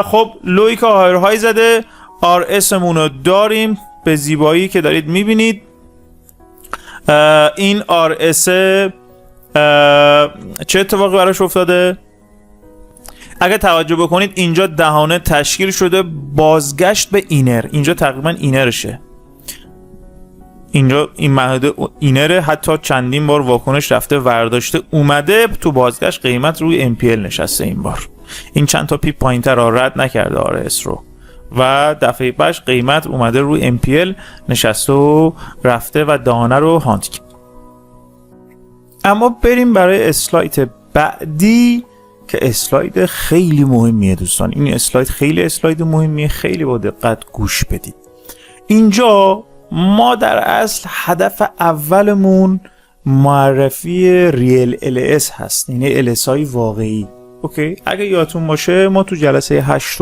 خب لوی که های زده، RS مون رو داریم به زیبایی که دارید میبینید. این RS چه اتفاقی براش افتاده؟ اگه توجه بکنید اینجا دهانه تشکیل شده، بازگشت به اینر، اینجا تقریبا اینرشه، اینجا این محدوده اینره، حتی چندین بار واکنش رفته ورداشته اومده، تو بازگشت قیمت روی MPL نشسته. این بار این چند تا پیپ پایینتر را رد نکرده RS رو و دفعه بعدش قیمت اومده روی MPL نشسته و رفته و دهانه رو هانت کرد. اما بریم برای اسلاید بعدی که اسلاید خیلی مهمیه دوستان. این اسلاید خیلی اسلاید مهمیه، خیلی با دقت گوش بدید. اینجا ما در اصل هدف اولمون معرفی ریل LS هست، یعنی LS های واقعی. اوکی، اگه یادتون باشه ما تو جلسه 8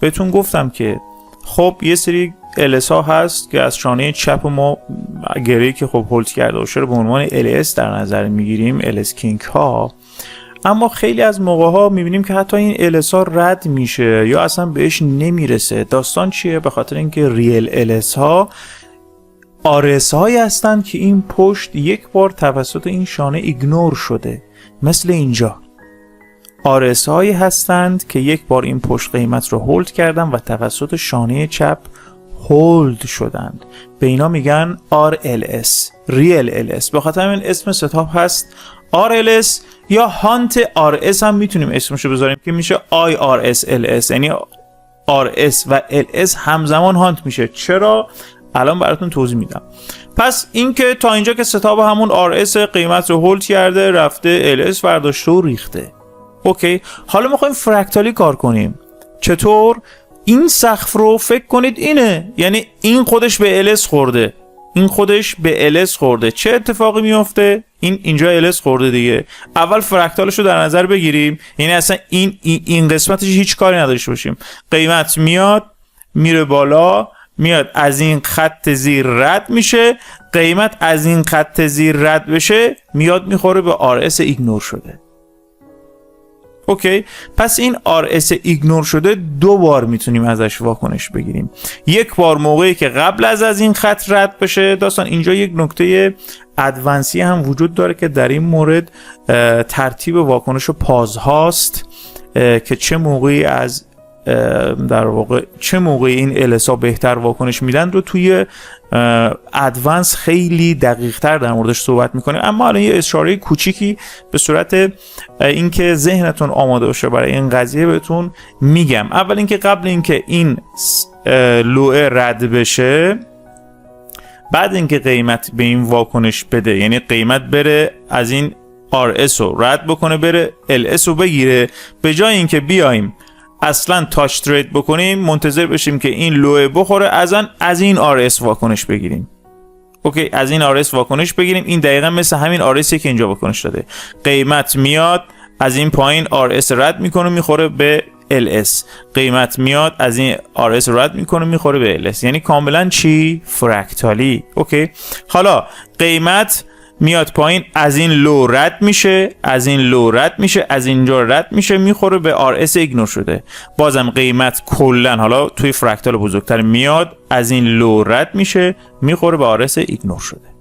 بهتون گفتم که خب یه سری LS ها هست که از شانه چپ ما گره‌ای که خب هولد کرده باشه رو به عنوان LS در نظر میگیریم، LS کینگ ها. اما خیلی از موقع ها میبینیم که حتی این LS ها رد میشه یا اصلا بهش نمیرسه. داستان چیه؟ به خاطر اینکه ریل LS ها RS هایی هستن که این پشت یک بار توسط این شانه ایگنور شده. مثل اینجا RS هایی هستند که یک بار این پشت قیمت رو هولد کردن و توسط شانه چپ هولد شدند. به اینا میگن RLS، ریل LS. به خاطر این اسم ستاپ هست RLS یا هانت RS هم میتونیم اسمشو بذاریم که میشه IRS-LS، یعنی RS و LS همزمان هانت میشه. چرا؟ الان براتون توضیح میدم. پس این که تا اینجا که ستاپ همون RS قیمت رو هولد کرده، رفته LS برداشته و ریخته. اوکی، حالا میخوایم فرکتالی کار کنیم. چطور؟ این سقف رو فکر کنید اینه، یعنی این خودش به LS خورده، این خودش به LS خورده. چه اتفاقی میفته؟ اینجا LS خورده دیگه. اول فرکتالش رو در نظر بگیریم، یعنی اصلا این قسمتش هیچ کاری نداشته باشیم. قیمت میاد میره بالا، میاد از این خط زیر رد میشه، قیمت از این خط زیر رد بشه میاد میخوره به RS ایگنور شده. اوکی، پس این RS ایگنور شده دو بار میتونیم ازش واکنش بگیریم. یک بار موقعی که قبل از این خط رد بشه. داستان اینجا یک نکته ادوانسی هم وجود داره که در این مورد ترتیب واکنش پاز هاست که چه موقعی از در واقع چه موقعی این LS ها بهتر واکنش میدن رو توی ادوانس خیلی دقیق تر در موردش صحبت میکنیم. اما الان یه اشاره کوچیکی به صورت اینکه ذهنتون آماده باشه برای این قضیه بهتون میگم. اول اینکه قبل اینکه این لوه رد بشه بعد اینکه قیمت به این واکنش بده، یعنی قیمت بره از این RS رو رد بکنه بره LS رو بگیره، به جای اینکه بیایم اصلا تاچ ترید بکنیم منتظر بشیم که این لو بخوره از این RS واکنش بگیریم. اوکی، از این RS واکنش بگیریم. این دقیقا مثل همین RSی که اینجا واکنش داده. قیمت میاد از این پایین RS رد میکنه میخوره به LS، قیمت میاد از این RS رد میکنه میخوره به LS، یعنی کاملا چی؟ فرکتالی. اوکی، حالا قیمت میاد پایین از این لو رد میشه، از این لو رد میشه، از اینجا رد میشه میخوره به RS ایگنور شده. بازم قیمت کلا حالا توی فرکتال بزرگتر میاد از این لو رد میشه میخوره به RS ایگنور شده.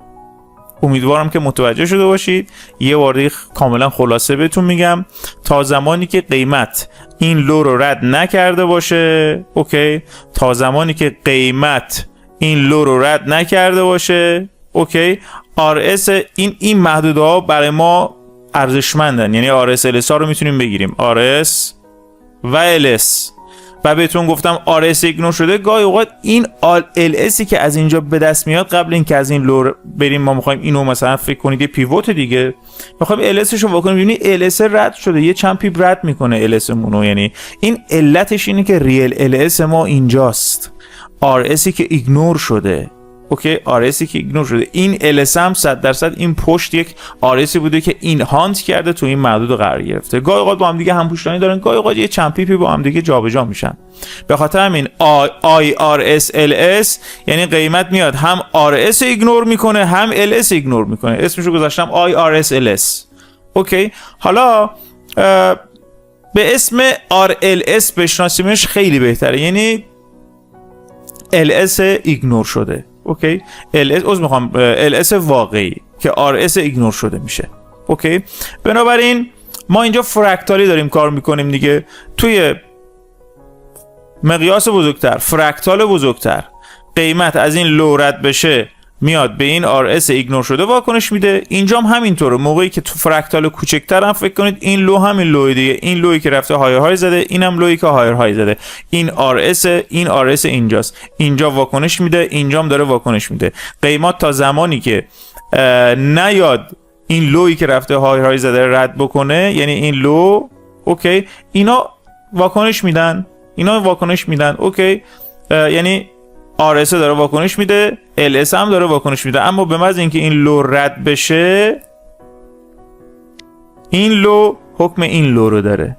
امیدوارم که متوجه شده باشید. یه بار دیگه کاملا خلاصه بهتون میگم، تا زمانی که قیمت این لو رو رد نکرده باشه، اوکی، تا زمانی که قیمت این لو رو رد نکرده باشه، اوکی، RS این محدوده ها برای ما ارزشمندن، یعنی RS LS ها رو میتونیم بگیریم، RS و LS. و بهتون گفتم RS ایگنور شده، گاهی اوقات این LSی که از اینجا به دست میاد قبل اینکه از این لو بریم ما میخوایم اینو مثلا فکر کنید یه پیوت دیگه میخوایم LSش رو واکنیم، ببینید LS رد شده، یه چند پیپ رد میکنه LS مونو، یعنی این علتش اینه که ریل LS ما اینجاست، RSی که ایگنور شده. اوکی، RSی که ایگنور شده. این LS هم 100% این پشت یک RSی بوده که این هانت کرده تو این محدود قرار گرفته. گاهی اوقات با هم دیگه همپوشانی دارن، گاهی اوقات یه چند پیپی با هم دیگه جابجا میشن. به خاطر همین RS LS یعنی قیمت میاد هم RS ایگنور میکنه هم LS ایگنور میکنه. اسمشو گذاشتم RS LS. اوکی، حالا به اسم RLS بشناسیمش خیلی بهتره، یعنی LS ایگنور شده. اوکی، LS واقعی که RS ایگنور شده میشه. اوکی، بنابراین ما اینجا فرکتالی داریم کار میکنیم دیگه، توی مقیاس بزرگتر، فرکتال بزرگتر، قیمت از این لو رد بشه میاد به این RS ایگنور شده واکنش میده. اینجا هم همینطوره، موقعی که تو فرکتال کوچکتر هم فکر کنید این لو همین لو دیگه، این لویی که رفته هایر های زده، اینم لویی که هایر های زده، این RS اینجاست، اینجا واکنش میده، اینجا هم داره واکنش میده. قیمت تا زمانی که نیاد این لویی که رفته هایر های زده رد بکنه، یعنی این لو، اوکی، اینا واکنش میدن، اوکی، یعنی RS داره واکنش میده، LS هم داره واکنش میده، اما به محض اینکه این لو رد بشه، این لو حکم این لو رو داره،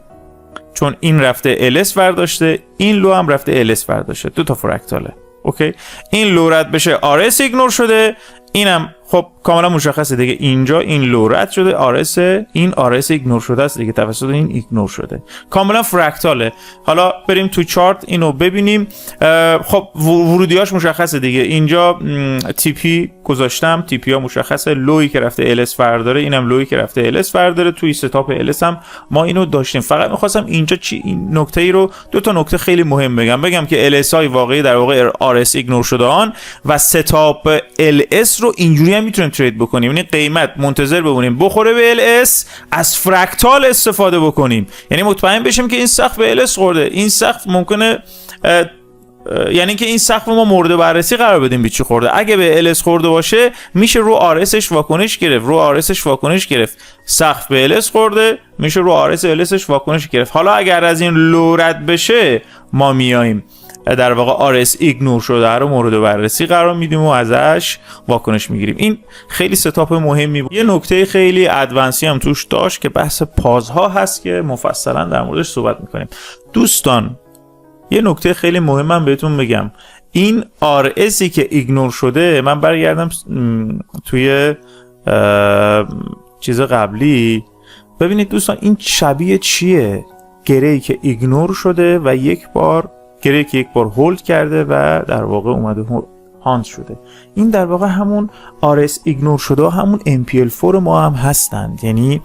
چون این رفته LS برداشته، این لو هم رفته LS برداشته، دو تا فرکتاله. اوکی، این لو رد بشه RS ایگنور شده، اینم خب کاملا مشخصه دیگه، اینجا این لو رد شده، این RS ایگنور شده است دیگه، توسط این ایگنور شده، کاملا فرکتاله. حالا بریم تو چارت اینو ببینیم. خب ورودیاش مشخصه دیگه، اینجا TP گذاشتم، TP ها مشخصه، لویی که رفته LS فرداره، اینم لویی که رفته LS فرداره، توی ستاپ LS هم ما اینو داشتیم. فقط می‌خواستم اینجا این نکته ای رو، دو تا نکته خیلی مهم بگم که LS های واقعی در واقع RS ایگنور شده آن و ستاپ LS رو اینجوری هم میتونیم ترید بکنیم، یعنی قیمت منتظر بمونیم بخوره به LS، از فرکتال استفاده بکنیم، یعنی مطمئن بشیم که این سقف به LS خورده. این سقف ممکنه یعنی که این سقف ما مورد بررسی قرار بدیم به چی خورده. اگه به LS خورده باشه میشه رو RSش واکنش گرفت، سقف به LS خورده میشه رو LSش واکنش گرفت. حالا اگر از این لو رد بشه ما میایم در واقع RS ایگنور شده رو مورد بررسی قرار میدیم و ازش واکنش میگیریم. این خیلی ستاپ مهمی بود. یه نکته خیلی ادوانسی هم توش داشت که بحث پازها هست که مفصلا در موردش صحبت میکنیم. دوستان یه نکته خیلی مهمم بهتون بگم، این RSی که ایگنور شده، من برگردم توی چیز قبلی، ببینید دوستان این شبیه چیه؟ گره‌ای که ایگنور شده و یک بار هولد کرده و در واقع اومده هانت شده. این در واقع همون RS ایگنور شده، همون MPL4 ما هم هستند، یعنی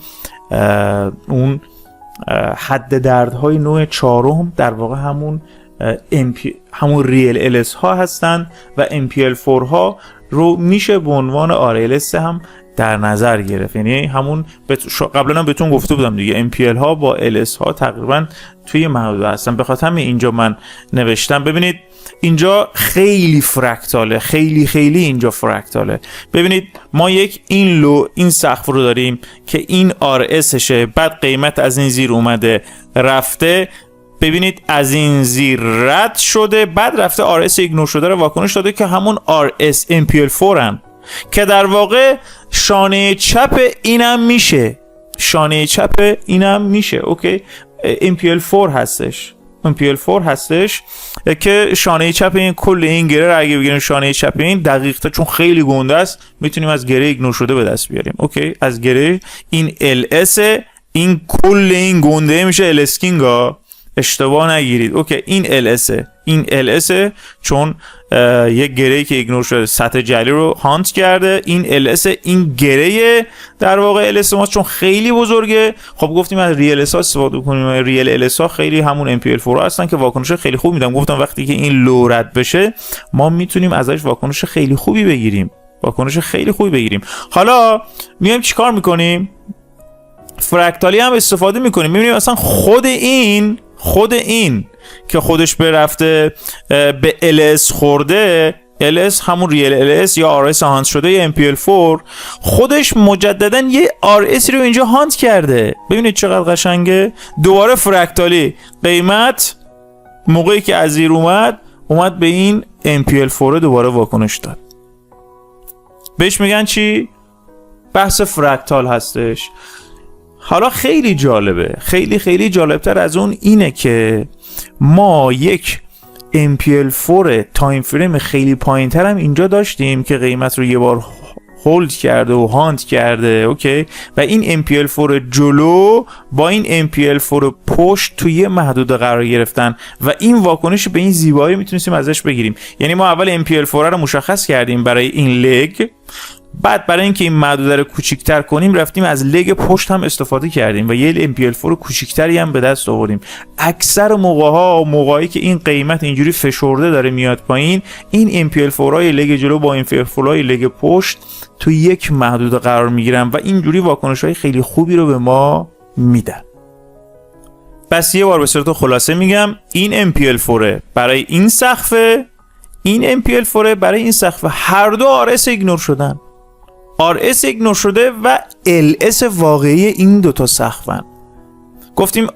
اون حد دردهای نوع چهارم در واقع همون ریل LS ها هستند و MPL4 ها رو میشه به عنوان RLS هم در نظر گرفت. یعنی همون قبلا هم بهتون گفته بودم دیگه، MPL ها با LS ها تقریبا توی محدوده هستن. به خاطر اینجا من نوشتم، ببینید اینجا خیلی فرکتاله، خیلی اینجا فرکتاله. ببینید ما یک این لو این سقف رو داریم که این RSشه، بعد قیمت از این زیر اومده رفته، ببینید از این زیر رد شده، بعد رفته RS ایگنور شده رو واکنش داده که همون RS MPL4 هن که در واقع شانه چپ اینم میشه، شانه چپ اینم میشه. اوکی، MPL4 هستش، MPL4 هستش که شانه چپ این کل این گره رو اگه بگیریم شانه چپ این دقیق تا چون خیلی گنده است میتونیم از گره ایگنور شده به دست بیاریم. اوکی، از گره این LS این کل این گنده میشه LS ها، اشتباه نگیرید. اوکی، این LS این LS چون یک گره‌ای که ایگنور شده سطح جلی رو هانت کرده، این LS این گره در واقع LS ما چون خیلی بزرگه. خب گفتیم از ریل اس ها استفاده کنیم، ریل اس ها خیلی همون MPL4 هستن که واکنش خیلی خوب میدن. گفتم وقتی که این لو رد بشه ما میتونیم ازش واکنش خیلی خوبی بگیریم، واکنش خیلی خوبی بگیریم. حالا میایم چیکار میکنیم؟ فرکتالی هم استفاده میکنیم. میبینیم مثلا خود این که خودش به رفته به LS خورده، LS همون ریل LS یا RS هانت شده یا MPL4 خودش مجددا یه RS رو اینجا هانت کرده. ببینید چقدر قشنگه. دوباره فرکتالی قیمت موقعی که از زیر اومد به این MPL4 دوباره واکنش داد. بهش میگن چی؟ بحث فرکتال هستش. حالا خیلی جالبه، خیلی جالبتر از اون اینه که ما یک MPL4 تایم فریم خیلی پایین تر هم اینجا داشتیم که قیمت رو یه بار هولد کرده و هانت کرده. اوکی، و این MPL4 جلو با این MPL4 پشت توی محدوده قرار گرفتن و این واکنش به این زیبایی میتونستیم ازش بگیریم. یعنی ما اول MPL4 رو مشخص کردیم برای این لگ، بعد برای اینکه این محدوده رو کوچیک‌تر کنیم رفتیم از لگ پشت هم استفاده کردیم و یه MPL4 کوچیک‌تری هم به دست آوردیم. اکثر موقعی که این قیمت اینجوری فشرده داره میاد پایین، این MPL4 های لگ جلو با MPL4 های لگ پشت تو یک محدوده قرار میگیرن و اینجوری واکنش‌های خیلی خوبی رو به ما میدن. پس یه بار به صورت خلاصه میگم، این MPL4 برای این سقف، این MPL4 برای این سقف، هر دو RS ایگنور شدن، RS ایگنور شده و LS واقعی این دوتا سقفن. گفتیم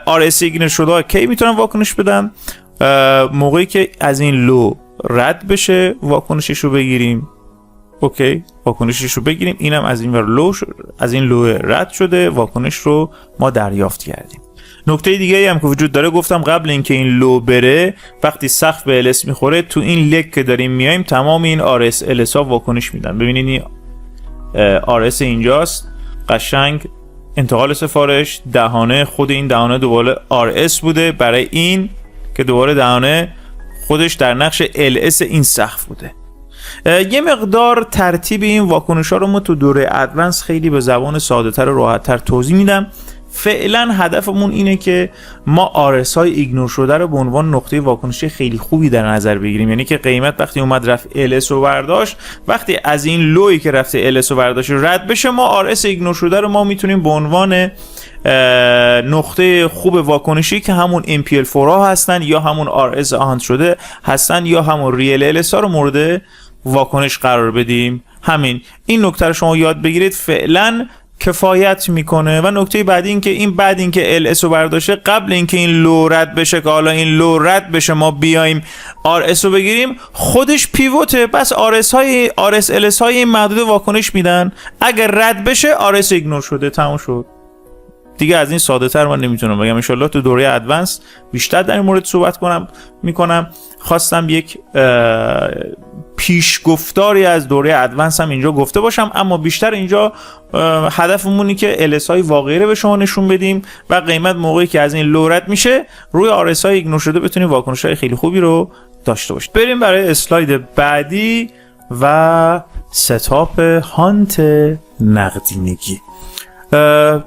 RS ایگنور شده کی میتونن واکنش بدن؟ موقعی که از این لو رد بشه واکنشش رو بگیریم. اوکی، واکنشش رو بگیریم. اینم از این ور لو از این لو رد شده، واکنش رو ما دریافت کردیم. نکته دیگه هم که وجود داره، گفتم قبل اینکه این لو بره وقتی سقف به LS میخوره تو این لگ که داریم میایم تمام این RS LS ها واکنش میدن. ببینید این RS اینجاست، قشنگ انتقال سفارش، دهانه خود این دهانه دوباره RS بوده برای این که دوباره دهانه خودش در نقش LS این سقف بوده. یه مقدار ترتیب این واکنش ها رو ما تو دوره ادوانس خیلی به زبان ساده تر و راحت تر توضیح میدم. فعلا هدفمون اینه که ما RS های ایگنور شده رو به عنوان نقطه واکنشی خیلی خوبی در نظر بگیریم. یعنی که قیمت وقتی اومد رفت LS رو برداشت، وقتی از این لوی که رفته LS رو برداشت رد بشه، ما RS ایگنور شده رو ما میتونیم به عنوان نقطه خوب واکنشی که همون MPL4 ها هستن یا همون RS هانت شده هستن یا همون ریل LS ها رو مورد واکنش قرار بدیم. همین این نکته رو شما یاد بگیرید، فعلا کفایت میکنه. و نکته بعدی این که این بعد اینکه LS رو برداشته، قبل اینکه این لو رد بشه که حالا این لو رد بشه ما بیایم RS رو بگیریم، خودش پیوته. پس RS LS های این محدود واکنش میدن. اگر رد بشه RS ایگنور شده، تموم شد دیگه. از این ساده تر من نمیتونم بگم. ان شاءالله تو دوره ادوانس بیشتر در این مورد صحبت میکنم. خواستم یک پیش گفتاری از دوره ادوانس هم اینجا گفته باشم، اما بیشتر اینجا هدفمونی که LS های واقعی رو به شما نشون بدیم و قیمت موقعی که از این لو رد میشه روی RS های ایگنور شده بتونیم واکنش های خیلی خوبی رو داشته باشید. بریم برای اسلاید بعدی و ستاپ هانت نقدینگی.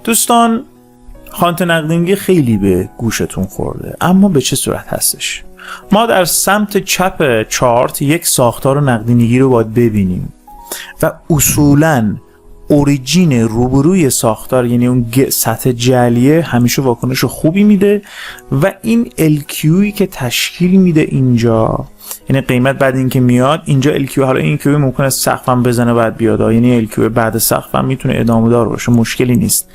دوستان، هانت نقدینگی خیلی به گوشتون خورده، اما به چه صورت هستش؟ ما در سمت چپ چارت یک ساختار نقدینگی رو باید ببینیم و اوریجین روبروی ساختار، یعنی اون سطح جعلیه، همیشه واکنش خوبی میده و این LQی که تشکیل میده اینجا، یعنی قیمت بعد این که میاد اینجا LQ، حالا این که ممکنه سقفم بزنه بعد بیاد، یعنی LQ بعد سقفم میتونه ادامه دار باشه، مشکلی نیست.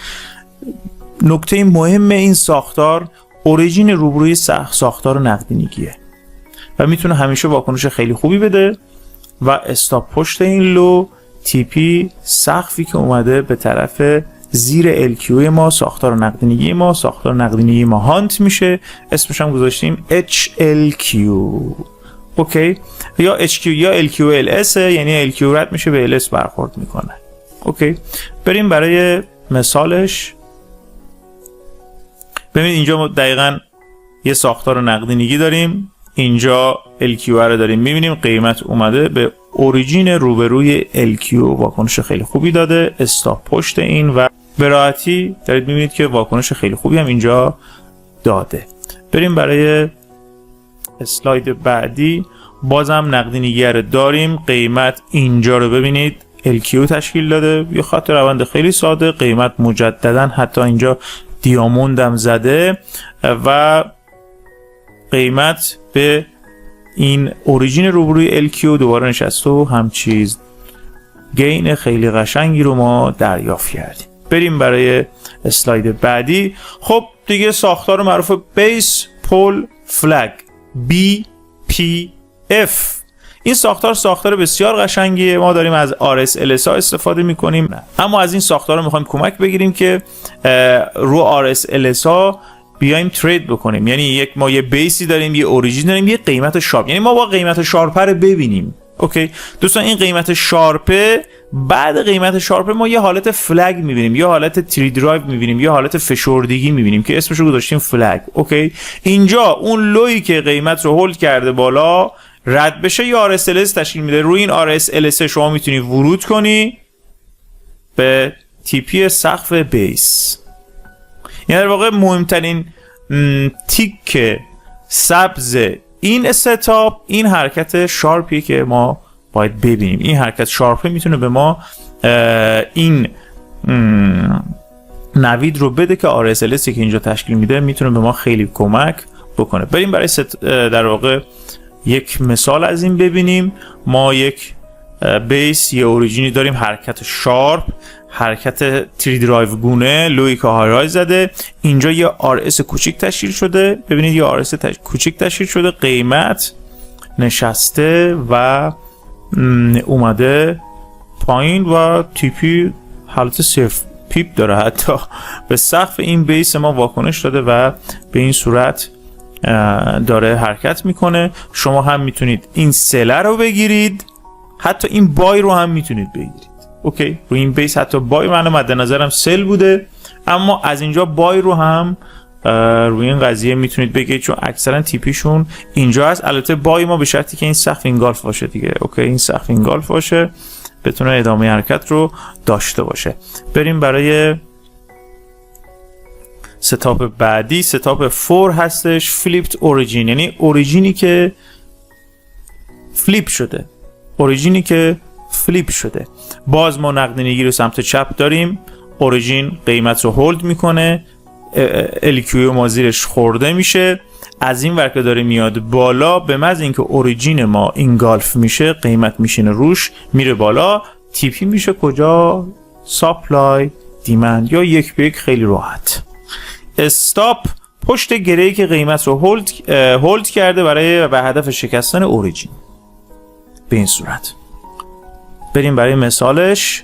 نکته مهم این ساختار اوریجین روبروی ساختار نقدینگیه و میتونه همیشه واکنش خیلی خوبی بده و استاپ پشت این لو TP سقفی که اومده به طرف زیر LQ ما، ساختار نقدینگی ما، ساختار نقدینگی ما هانت میشه، اسمش هم گذاشتیم HLQ. اوکی، یا HQ یا LQLS، یعنی LQ رد میشه به LS برخورد میکنه. اوکی، بریم برای مثالش. ببینید اینجا ما دقیقاً یه ساختار نقدینگی داریم، اینجا LQ رو داریم، میبینیم قیمت اومده به اوریجین روبروی LQ واکنش خیلی خوبی داده، استاپ پشت این و به راحتی دارید میبینید که واکنش خیلی خوبی هم اینجا داده. بریم برای اسلاید بعدی. بازم نقدینگی رو داریم، قیمت اینجا رو ببینید LQ تشکیل داده، یه خط روند خیلی ساده، قیمت مجددا حتی اینجا دیاموند هم زده و قیمت به این اوریجین روبروی LQ دوباره نشسته و همچیز گین خیلی قشنگی رو ما دریافت کردیم. بریم برای اسلاید بعدی. خب دیگه ساختار معروف بیس پول فلگ BPF. این ساختار بسیار قشنگیه، ما داریم از RSLSA استفاده میکنیم، اما از این ساختار رو میخوایم کمک بگیریم که رو RSLSA بیایم ترید بکنیم. یعنی ما یه بیسی داریم، یه اوریجین داریم، یه قیمت شارپ، یعنی ما با قیمت شارپ رو ببینیم. اوکی دوستان، این قیمت شارپه، بعد قیمت شارپه ما یه حالت فلگ میبینیم، یه حالت تری درایو میبینیم، یه حالت فشردگی میبینیم که اسمشو گذاشتیم فلگ. اوکی، اینجا اون لویی که قیمت رو هولد کرده بالا رد بشه یا RSLS تشکیل میده. روی این RSLS شما میتونی ورود کنی به TP سقف بیس. یعنی در واقع مهمترین تیک سبز این ستاپ این حرکت شارپی که ما باید ببینیم. این حرکت شارپی میتونه به ما این نوید رو بده که RSLS که اینجا تشکیل میده میتونه به ما خیلی کمک بکنه. بریم برای در واقع یک مثال از این ببینیم. ما یک بیس یه اوریجینی داریم، حرکت شارپ، حرکت تری درایو گونه، لوی که های زده، اینجا یه RS کوچیک تشکیل شده، ببینید یه RS کوچیک تشکیل شده، قیمت نشسته و اومده پایین و TP حالت صفر پیپ داره، حتی به سقف این بیس ما واکنش داده و به این صورت داره حرکت میکنه. شما هم میتونید این سلر رو بگیرید، حتی این بای رو هم میتونید بگیرید. اوکی، روی این بیس حتی بای من مد نظرم سل بوده، اما از اینجا بای رو هم روی این قضیه میتونید بگیرید چون اکثرا تیپیشون اینجا هست. البته بای ما به شرطی که این سقف اینگالف باشه دیگه. اوکی، این سقف اینگالف باشه بتونه ادامه حرکت رو داشته باشه. بریم برای ستاپ بعدی. ستاپ 4 هستش، فلیپت اوریجین، یعنی اوریجینی که فلیپ شده، اوریجینی که فلیپ شده. باز ما نقدینگی رو سمت چپ داریم، اوریجین قیمت رو هولد میکنه، LQ ما زیرش خورده میشه، از این ور که داره میاد بالا، به محض اینکه اوریجین ما اینگالف میشه قیمت میشینه روش میره بالا، TP میشه کجا؟ ساپلای دیمند، یا یک به یک خیلی راحت. استاپ پشت گره‌ای که قیمت رو هولد کرده برای به هدف شکستن اوریجین به این صورت. بریم برای مثالش.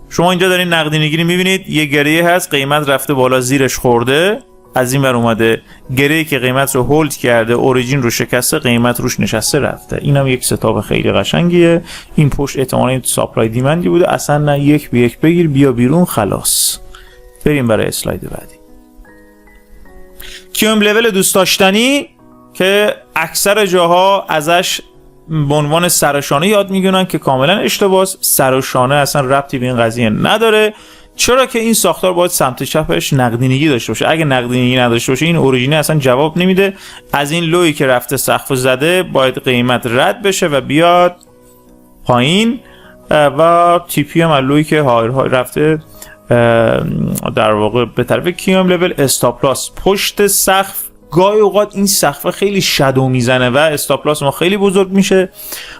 شما اینجا دارین نقدینگی رو میبینید، یه گره هست، قیمت رفته بالا زیرش خورده، از این ور اومده گره‌ای که قیمت رو هولد کرده اوریجین رو شکسته، قیمت روش نشسته رفته. اینم یک ستاپ خیلی قشنگیه. این پشت احتمالاً این ساپلای دیمندی بوده، اصلا نه یک به یک بگیر بیا بیرون خلاص. بریم برای اسلاید بعدی. کیوم لول دوست داشتنی که اکثر جاها ازش به عنوان سرشانه یاد میگونن که کاملا اشتباهه. سرشانه اصلا ربطی به این قضیه نداره، چرا که این ساختار باید سمت چپش نقدینگی داشته باشه. اگه نقدینگی نداشته باشه این اوریجینی اصلا جواب نمیده. از این لویی که رفته سقف زده باید قیمت رد بشه و بیاد پایین و تی پی هم لوی که های رفته در واقع به طرف کیوم لول. استاپ لاس پشت سقف، گاهی اوقات این سقف خیلی شادو میزنه و استاپ لاس ما خیلی بزرگ میشه،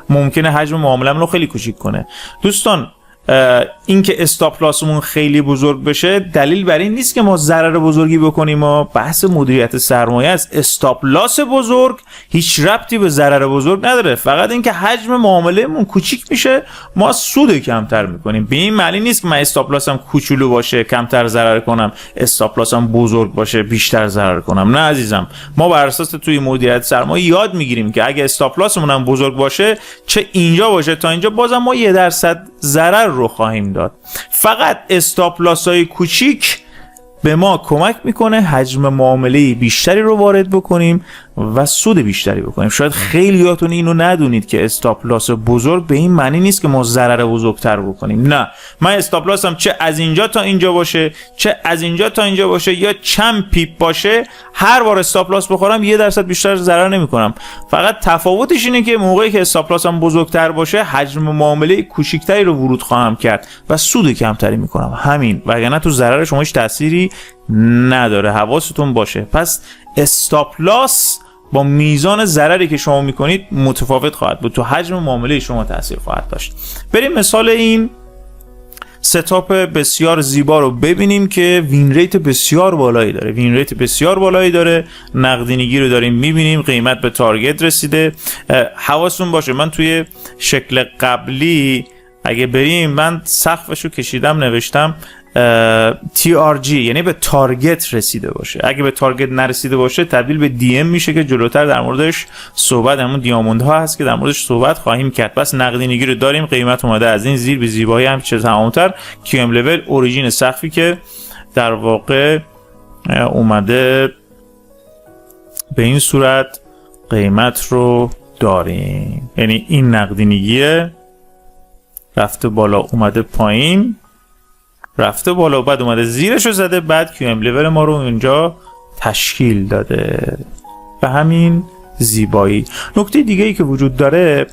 ممکنه حجم معاملمون رو خیلی کوچیک کنه. دوستان اینکه استاپ لاسمون خیلی بزرگ بشه دلیل بر این نیست که ما ضرر بزرگی بکنیم. ما بحث مدیریت سرمایه است. استاپ لاس بزرگ هیچ ربطی به ضرر بزرگ نداره، فقط اینکه حجم معاملهمون کوچیک میشه ما سود کمتر میکنیم. به این معنی نیست که من استاپ لاسم کوچولو باشه کمتر ضرر کنم، استاپ لاسم بزرگ باشه بیشتر ضرر کنم. نه عزیزم، ما بر اساس توی مدیریت سرمایه یاد میگیریم که اگه استاپ لاسمون هم بزرگ باشه، چه اینجا باشه تا اینجا، بازم ما 1% ضرر رو خواهیم داد. فقط استاپ لاس های کوچیک به ما کمک میکنه حجم معامله بیشتری رو وارد بکنیم و سود بیشتری بکنیم. شاید خیلیاتون اینو ندونید که استاپ لاس بزرگ به این معنی نیست که ما ضرر بزرگتر بکنیم. نه، من استاپ لاسم چه از اینجا تا اینجا باشه، چه از اینجا تا اینجا باشه، یا چند پیپ باشه، هر بار استاپ لاس بخورم 1% بیشتر ضرر نمیکنم. فقط تفاوتش اینه که موقعی که استاپ لاسم بزرگتر باشه حجم معامله کوچیکتری رو ورود خواهم کرد و سود کمتری میکنم. همین، وگرنه تو ضرر شما هیچ تأثیری نداره. حواستون باشه. پس استاپ لاس با میزان ضرری که شما میکنید متفاوت خواهد بود، تو حجم معامله شما تاثیر خواهد داشت. بریم مثال این ستاپ بسیار زیبا رو ببینیم که وین ریت بسیار بالایی داره. وین ریت بسیار بالایی داره. نقدینگی رو داریم میبینیم، قیمت به تارگت رسیده. حواستون باشه من توی شکل قبلی اگه بریم، من سقفش رو کشیدم نوشتم TRG، یعنی به تارگت رسیده باشه. اگه به تارگت نرسیده باشه تبدیل به DM میشه که جلوتر در موردش صحبت، همون دیاموند ها هست که در موردش صحبت خواهیم کرد. پس نقدینگی رو داریم، قیمت اومده از این زیر به زیبایی هم چه تمامتر. کیوم لول اوریجین سقفی که در واقع اومده به این صورت قیمت رو داریم، یعنی این نقدینگیه رفته بالا اومده پایین، رفته بالا بعد اومده زیرش رو زده، بعد کیوم لول ما رو اونجا تشکیل داده به همین زیبایی. نکته دیگه ای که وجود داره،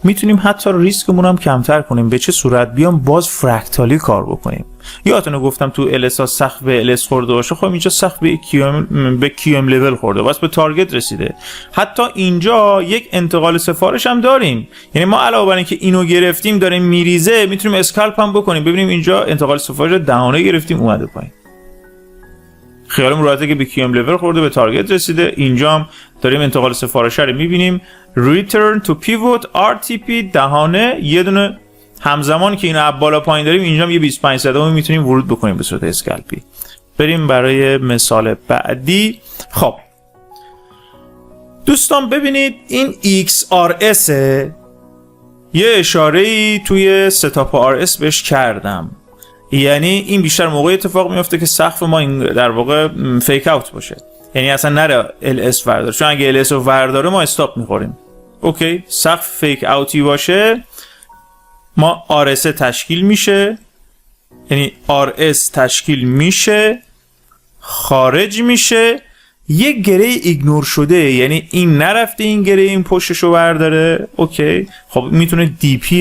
میتونیم حتی ریسکمون هم کمتر کنیم. به چه صورت؟ بیام باز فرکتالی کار بکنیم. یادتونه گفتم تو LS سقف به LS خورده باشه، خب اینجا سقف به کیوم لول خورده، واسه به تارگت رسیده. حتی اینجا یک انتقال سفارش هم داریم، یعنی ما علاوه بر اینکه اینو گرفتیم داره میریزه، میتونیم اسکالپ هم بکنیم. ببینیم اینجا انتقال سفارش دهانه گرفتیم اومده پایین، خیالمون راحته که به کیوم لول خورده به تارگت رسیده. اینجا هم داریم انتقال سفارش رو میبینیم، return to pivot RTP دهانه یه دونه، همزمان که اینو بالا پایین داریم اینجا هم یه 25 صدام میتونیم ورود بکنیم به صورت اسکالپی. بریم برای مثال بعدی. خب دوستان ببینید این XRS یه اشاره‌ای توی ستاپ RS بهش کردم، یعنی این بیشتر موقعی اتفاق میفته که سقف ما این در واقع فیک اوت باشه، یعنی اصلا نره LS ورداره، چون اگه LS رو ورداره ما استاپ میخوریم. اوکی، سقف فیک اوتی باشه ما RS تشکیل میشه، یعنی RS تشکیل میشه خارج میشه، یک گره ایگنور شده، یعنی این نرفته این گره این پشتشو برداره. اوکی، خب میتونه DP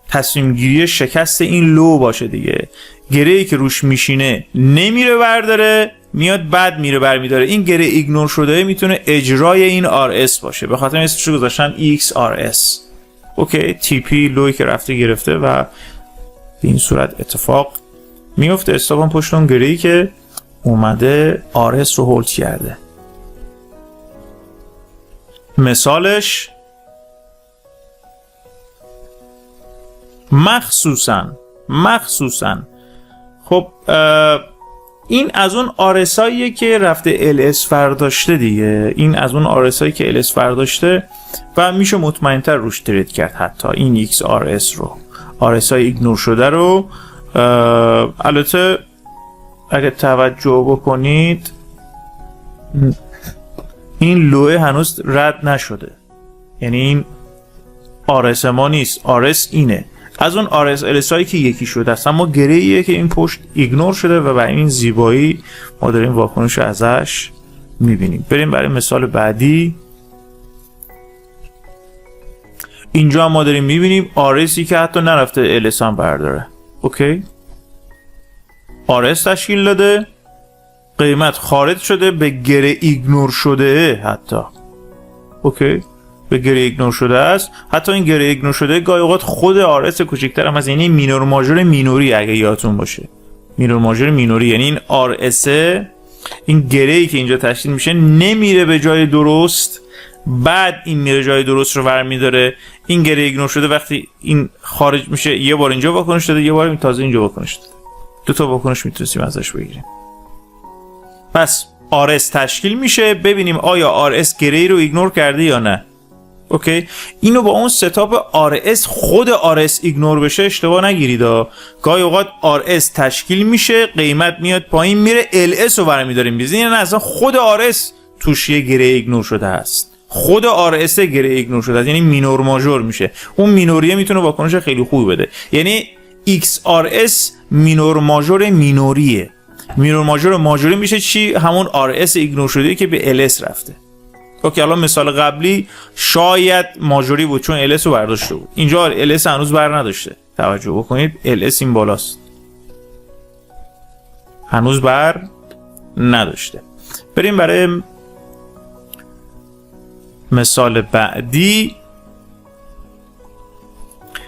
تصمیم گیری شکست این لو باشه دیگه. گره‌ای که روش میشینه نمیره برداره، میاد بعد میره برمیداره. این گره ایگنور شده میتونه اجرای این RS باشه، به خاطر اسمش رو گذاشتن XRS. اوکی، TP لوی که رفته گرفته و به این صورت اتفاق میفته. استاپم پشت اون گره‌ای که اومده RS رو هولد کرده. مثالش مخصوصاً خب این از اون RSIه که رفته LS فرداشته دیگه، این از اون RSI که LS فرداشته و میشه مطمئن‌تر روش ترید کرد. حتی این XRS رو RSI ایگنور شده رو، البته اگه توجه بکنید این لوه هنوز رد نشده، یعنی این RS ما نیست، RS اینه از اون RS LSI که یکی شده است، اما گره‌ایه که این پشت ایگنور شده و برای این زیبایی ما داریم واکنش ازش میبینیم. بریم برای مثال بعدی. اینجا ما داریم میبینیم RSی که حتی نرفته LS هم برداره. اوکی، RS تشکیل داده، قیمت خارج شده به گره ایگنور شده، حتی اوکی به گره ایگنور شده است. حتی این گره ایگنور شده گاهی اوقات خود RS کوچیک‌تر هم از یعنی مینور ماژور مینوری، اگه یادتون باشه مینور ماژور مینوری یعنی این RS، این گره‌ای که اینجا تشکیل میشه نمیره به جای درست، بعد این میره جای درست رو برمی‌داره. این گره ایگنور شده وقتی این خارج میشه یه بار اینجا واکنش داده، یه بار این تازه اینجا واکنش داده، دو تا واکنش میتونستیم ازش بگیریم. پس RS تشکیل میشه، ببینیم آیا RS گره‌ای رو ایگنور کرده یا نه. اوکی، اینو با اون ستاپ RS خود RS ایگنور بشه اشتباه نگیرید. گاهی اوقات RS تشکیل میشه، قیمت میاد پایین، میره LS رو برمی‌داریم بیزین، یعنی اصلا خود RS توش یه گره ایگنور شده است، خود RS گره ایگنور شده است، یعنی مینور ماژور میشه. اون مینوریه میتونه واکنش خیلی خوبی بده، یعنی XRS مینور ماژور مینوریه. مینور ماژور ماژوری میشه چی؟ همون RS ایگنور شده که به LS رفته. اوکی، الان مثال قبلی شاید ماژوری بود چون LS رو برداشته بود، اینجا LS هنوز بر نداشته. توجه بکنید LS این بالاست، هنوز بر نداشته. بریم برای مثال بعدی.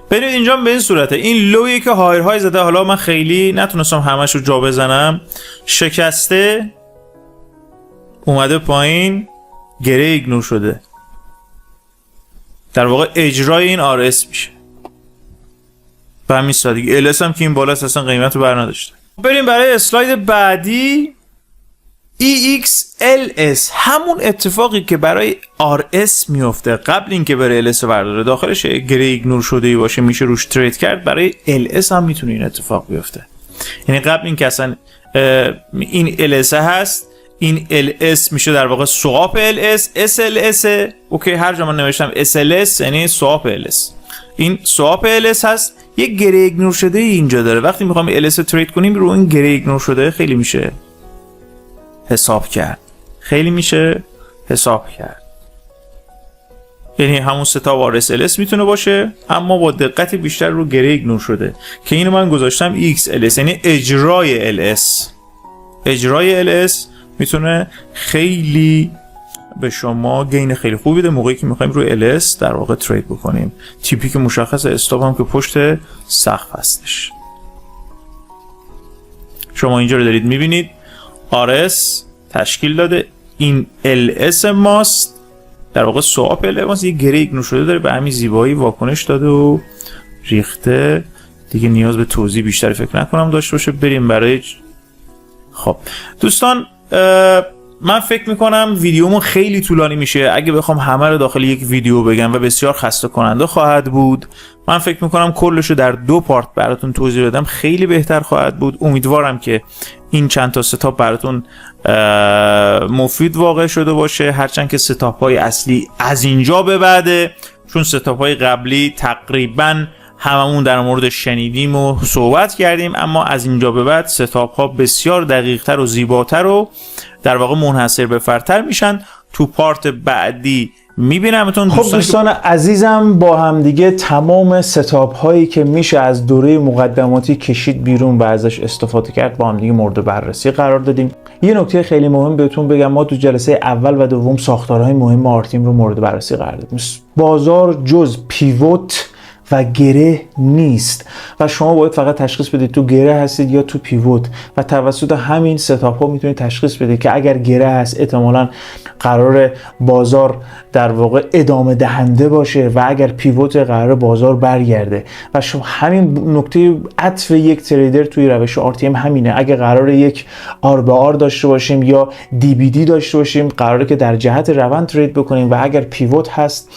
بریم اینجا به این صورته، این لویی که های زده، حالا من خیلی نتونستم همش رو جا بزنم، شکسته اومده پایین، گره ایگنور شده، در واقع اجرای این RS میشه به همین سادگی. LS هم که این بالاست اصلا قیمت رو بر نداشته. بریم برای اسلاید بعدی. EXLS همون اتفاقی که برای RS میفته قبل اینکه بره LS برداره، داخلش گره ایگنور شده ای باشه میشه روش ترید کرد، برای LS هم میتونه این اتفاق بیفته. یعنی قبل اینکه اصلا این LS هست، این LS میشه در واقع سواب LS، SLS. اوکی، هر جا من نوشتم SLS یعنی سواب LS، این سواب LS هست. یه گره ایگنور شده اینجا داره، وقتی میخوام LS ترید کنیم رو این گره ایگنور شده خیلی میشه حساب کرد، خیلی میشه حساب کرد. یعنی همون ستاب RSLS میتونه باشه اما با دقت بیشتر رو گره ایگنور شده که اینو من گذاشتم XLS، یعنی اجرای LS. اجرای LS میتونه خیلی به شما گین خیلی خوبی بده موقعی که میخوایم روی LS در واقع ترید بکنیم. تیپی که مشخص استاپ هم که پشت سقف هستش. شما اینجا رو دارید میبینید RS تشکیل داده، این LS ماست در واقع سواب LS ماست، یه گره ایگنور شده داره، به همین زیبایی واکنش داده و ریخته. دیگه نیاز به توضیح بیشتری فکر نکنم داشته باشه. بریم برای خب دوستان، من فکر میکنم ویدیومون خیلی طولانی میشه، اگه بخوام همه رو داخل یک ویدیو بگم و بسیار خسته کننده خواهد بود. من فکر میکنم کلش رو در 2 پارت براتون توضیح بدم، خیلی بهتر خواهد بود. امیدوارم که این چند تا ستاپ براتون مفید واقع شده باشه، هرچند که ستاپ های اصلی از اینجا به بعده، چون ستاپ های قبلی تقریبا هممون در مورد شنیدیم و صحبت کردیم، اما از اینجا به بعد ستاپ ها بسیار دقیق تر و زیباتر و در واقع منحصر به فردتر میشن. تو پارت بعدی میبینمتون. خب دوستان عزیزم، با هم دیگه تمام ستاپ هایی که میشه از دوره مقدماتی کشید بیرون و ازش استفاده کرد با هم دیگه مورد بررسی قرار دادیم. یه نکته خیلی مهم بهتون بگم، ما تو جلسه اول و دوم ساختارهای مهم آرتیم رو مورد بررسی قرار دادیم. بازار جز پیوت و گره نیست و شما باید فقط تشخیص بدید تو گره هستید یا تو پیوت و توسط همین ستاپ ها میتونید تشخیص بدید که اگر گره هست احتمالاً قرار بازار در واقع ادامه دهنده باشه و اگر پیوت قرار بازار برگرده. و شما همین نکته عطف یک تریدر توی روش RTM همینه، اگه قرار یک آر به آر داشته باشیم یا DBD داشته باشیم قراره که در جهت روند ترید بکنیم و اگر پیوت هست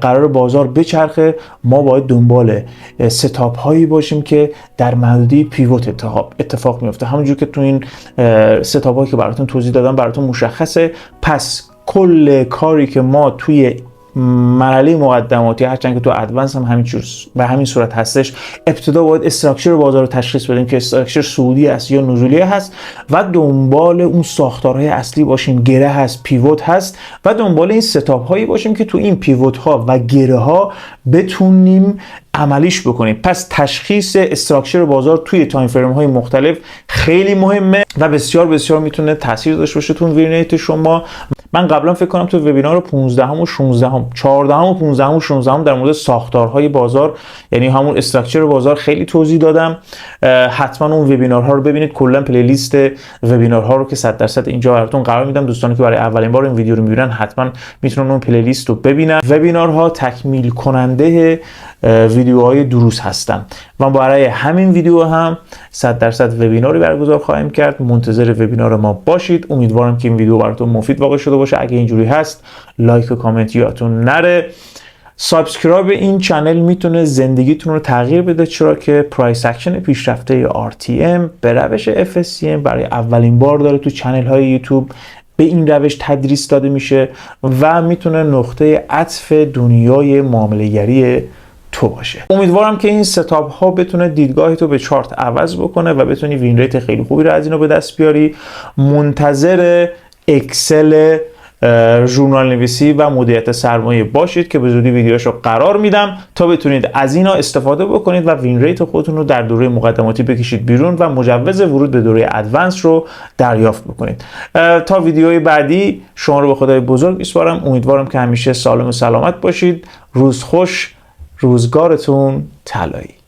قرار بازار بچرخه، ما باید دنبال ستاپ هایی باشیم که در محدوده پیوت اتفاق میفته. همونجور که تو این ستاپ هایی که براتون توضیح دادم براتون مشخصه. پس کل کاری که ما توی مرحله مقدماتی، هرچند که تو ادوانس هم همین به همین صورت هستش، ابتدا باید استراکچر بازار رو تشخیص بدیم که استراکچر صعودی است یا نزولی هست و دنبال اون ساختارهای اصلی باشیم. گره هست، پیوت هست و دنبال این ستاپ هایی باشیم که تو این پیوت ها و گره ها بتونیم عملیش بکنیم. پس تشخیص استراکچر بازار توی تایم فریم های مختلف خیلی مهمه و بسیار بسیار میتونه تاثیر داشته باشه تو وین ریت شما. من قبلا فکر کنم تو وبینار 15 و 16 14 و 15 و 16 در مورد ساختارهای بازار، یعنی همون استراکچر بازار، خیلی توضیح دادم. حتما اون وبینارها رو ببینید. کلا پلی لیست وبینارها رو که 100% اینجا براتون قرار میدم. دوستانی که برای اولین بار این ویدیو رو میبینن حتما میتونن اون پلی لیست رو ببینن. وبینارها تکمیل کننده ویدیوهای دروس هستن و برای همین ویدیو هم 100% وبیناری برگزار خواهیم کرد. منتظر وبینار ما باشید. امیدوارم که این ویدیو براتون مفید واقع شده باشه. اگه اینجوری هست لایک و کامنت یادتون نره. سابسکرایب این چنل میتونه زندگیتون رو تغییر بده، چرا که پرایس اکشن پیشرفته RTM به روش FSCM برای اولین بار داره تو چنل های یوتیوب به این روش تدریس داده میشه و میتونه نقطه عطف دنیای معامله‌گری تو باشه. امیدوارم که این ستاپ ها بتونه دیدگاه تو به چارت عوض بکنه و بتونی وین ریت خیلی خوبی رو از اینو به دست بیاری. منتظر اکسل ژورنال نویسی و مدیریت سرمایه باشید که به زودی ویدیوشو قرار میدم تا بتونید از اینا استفاده بکنید و وین ریت خودتون رو در دوره مقدماتی بکشید بیرون و مجوز ورود به دوره ادوانس رو دریافت بکنید. تا ویدیوی بعدی شما رو به خدای بزرگ میسپارم. امیدوارم که همیشه سالم و سلامت باشید. روز خوش، روزگارتون طلایی.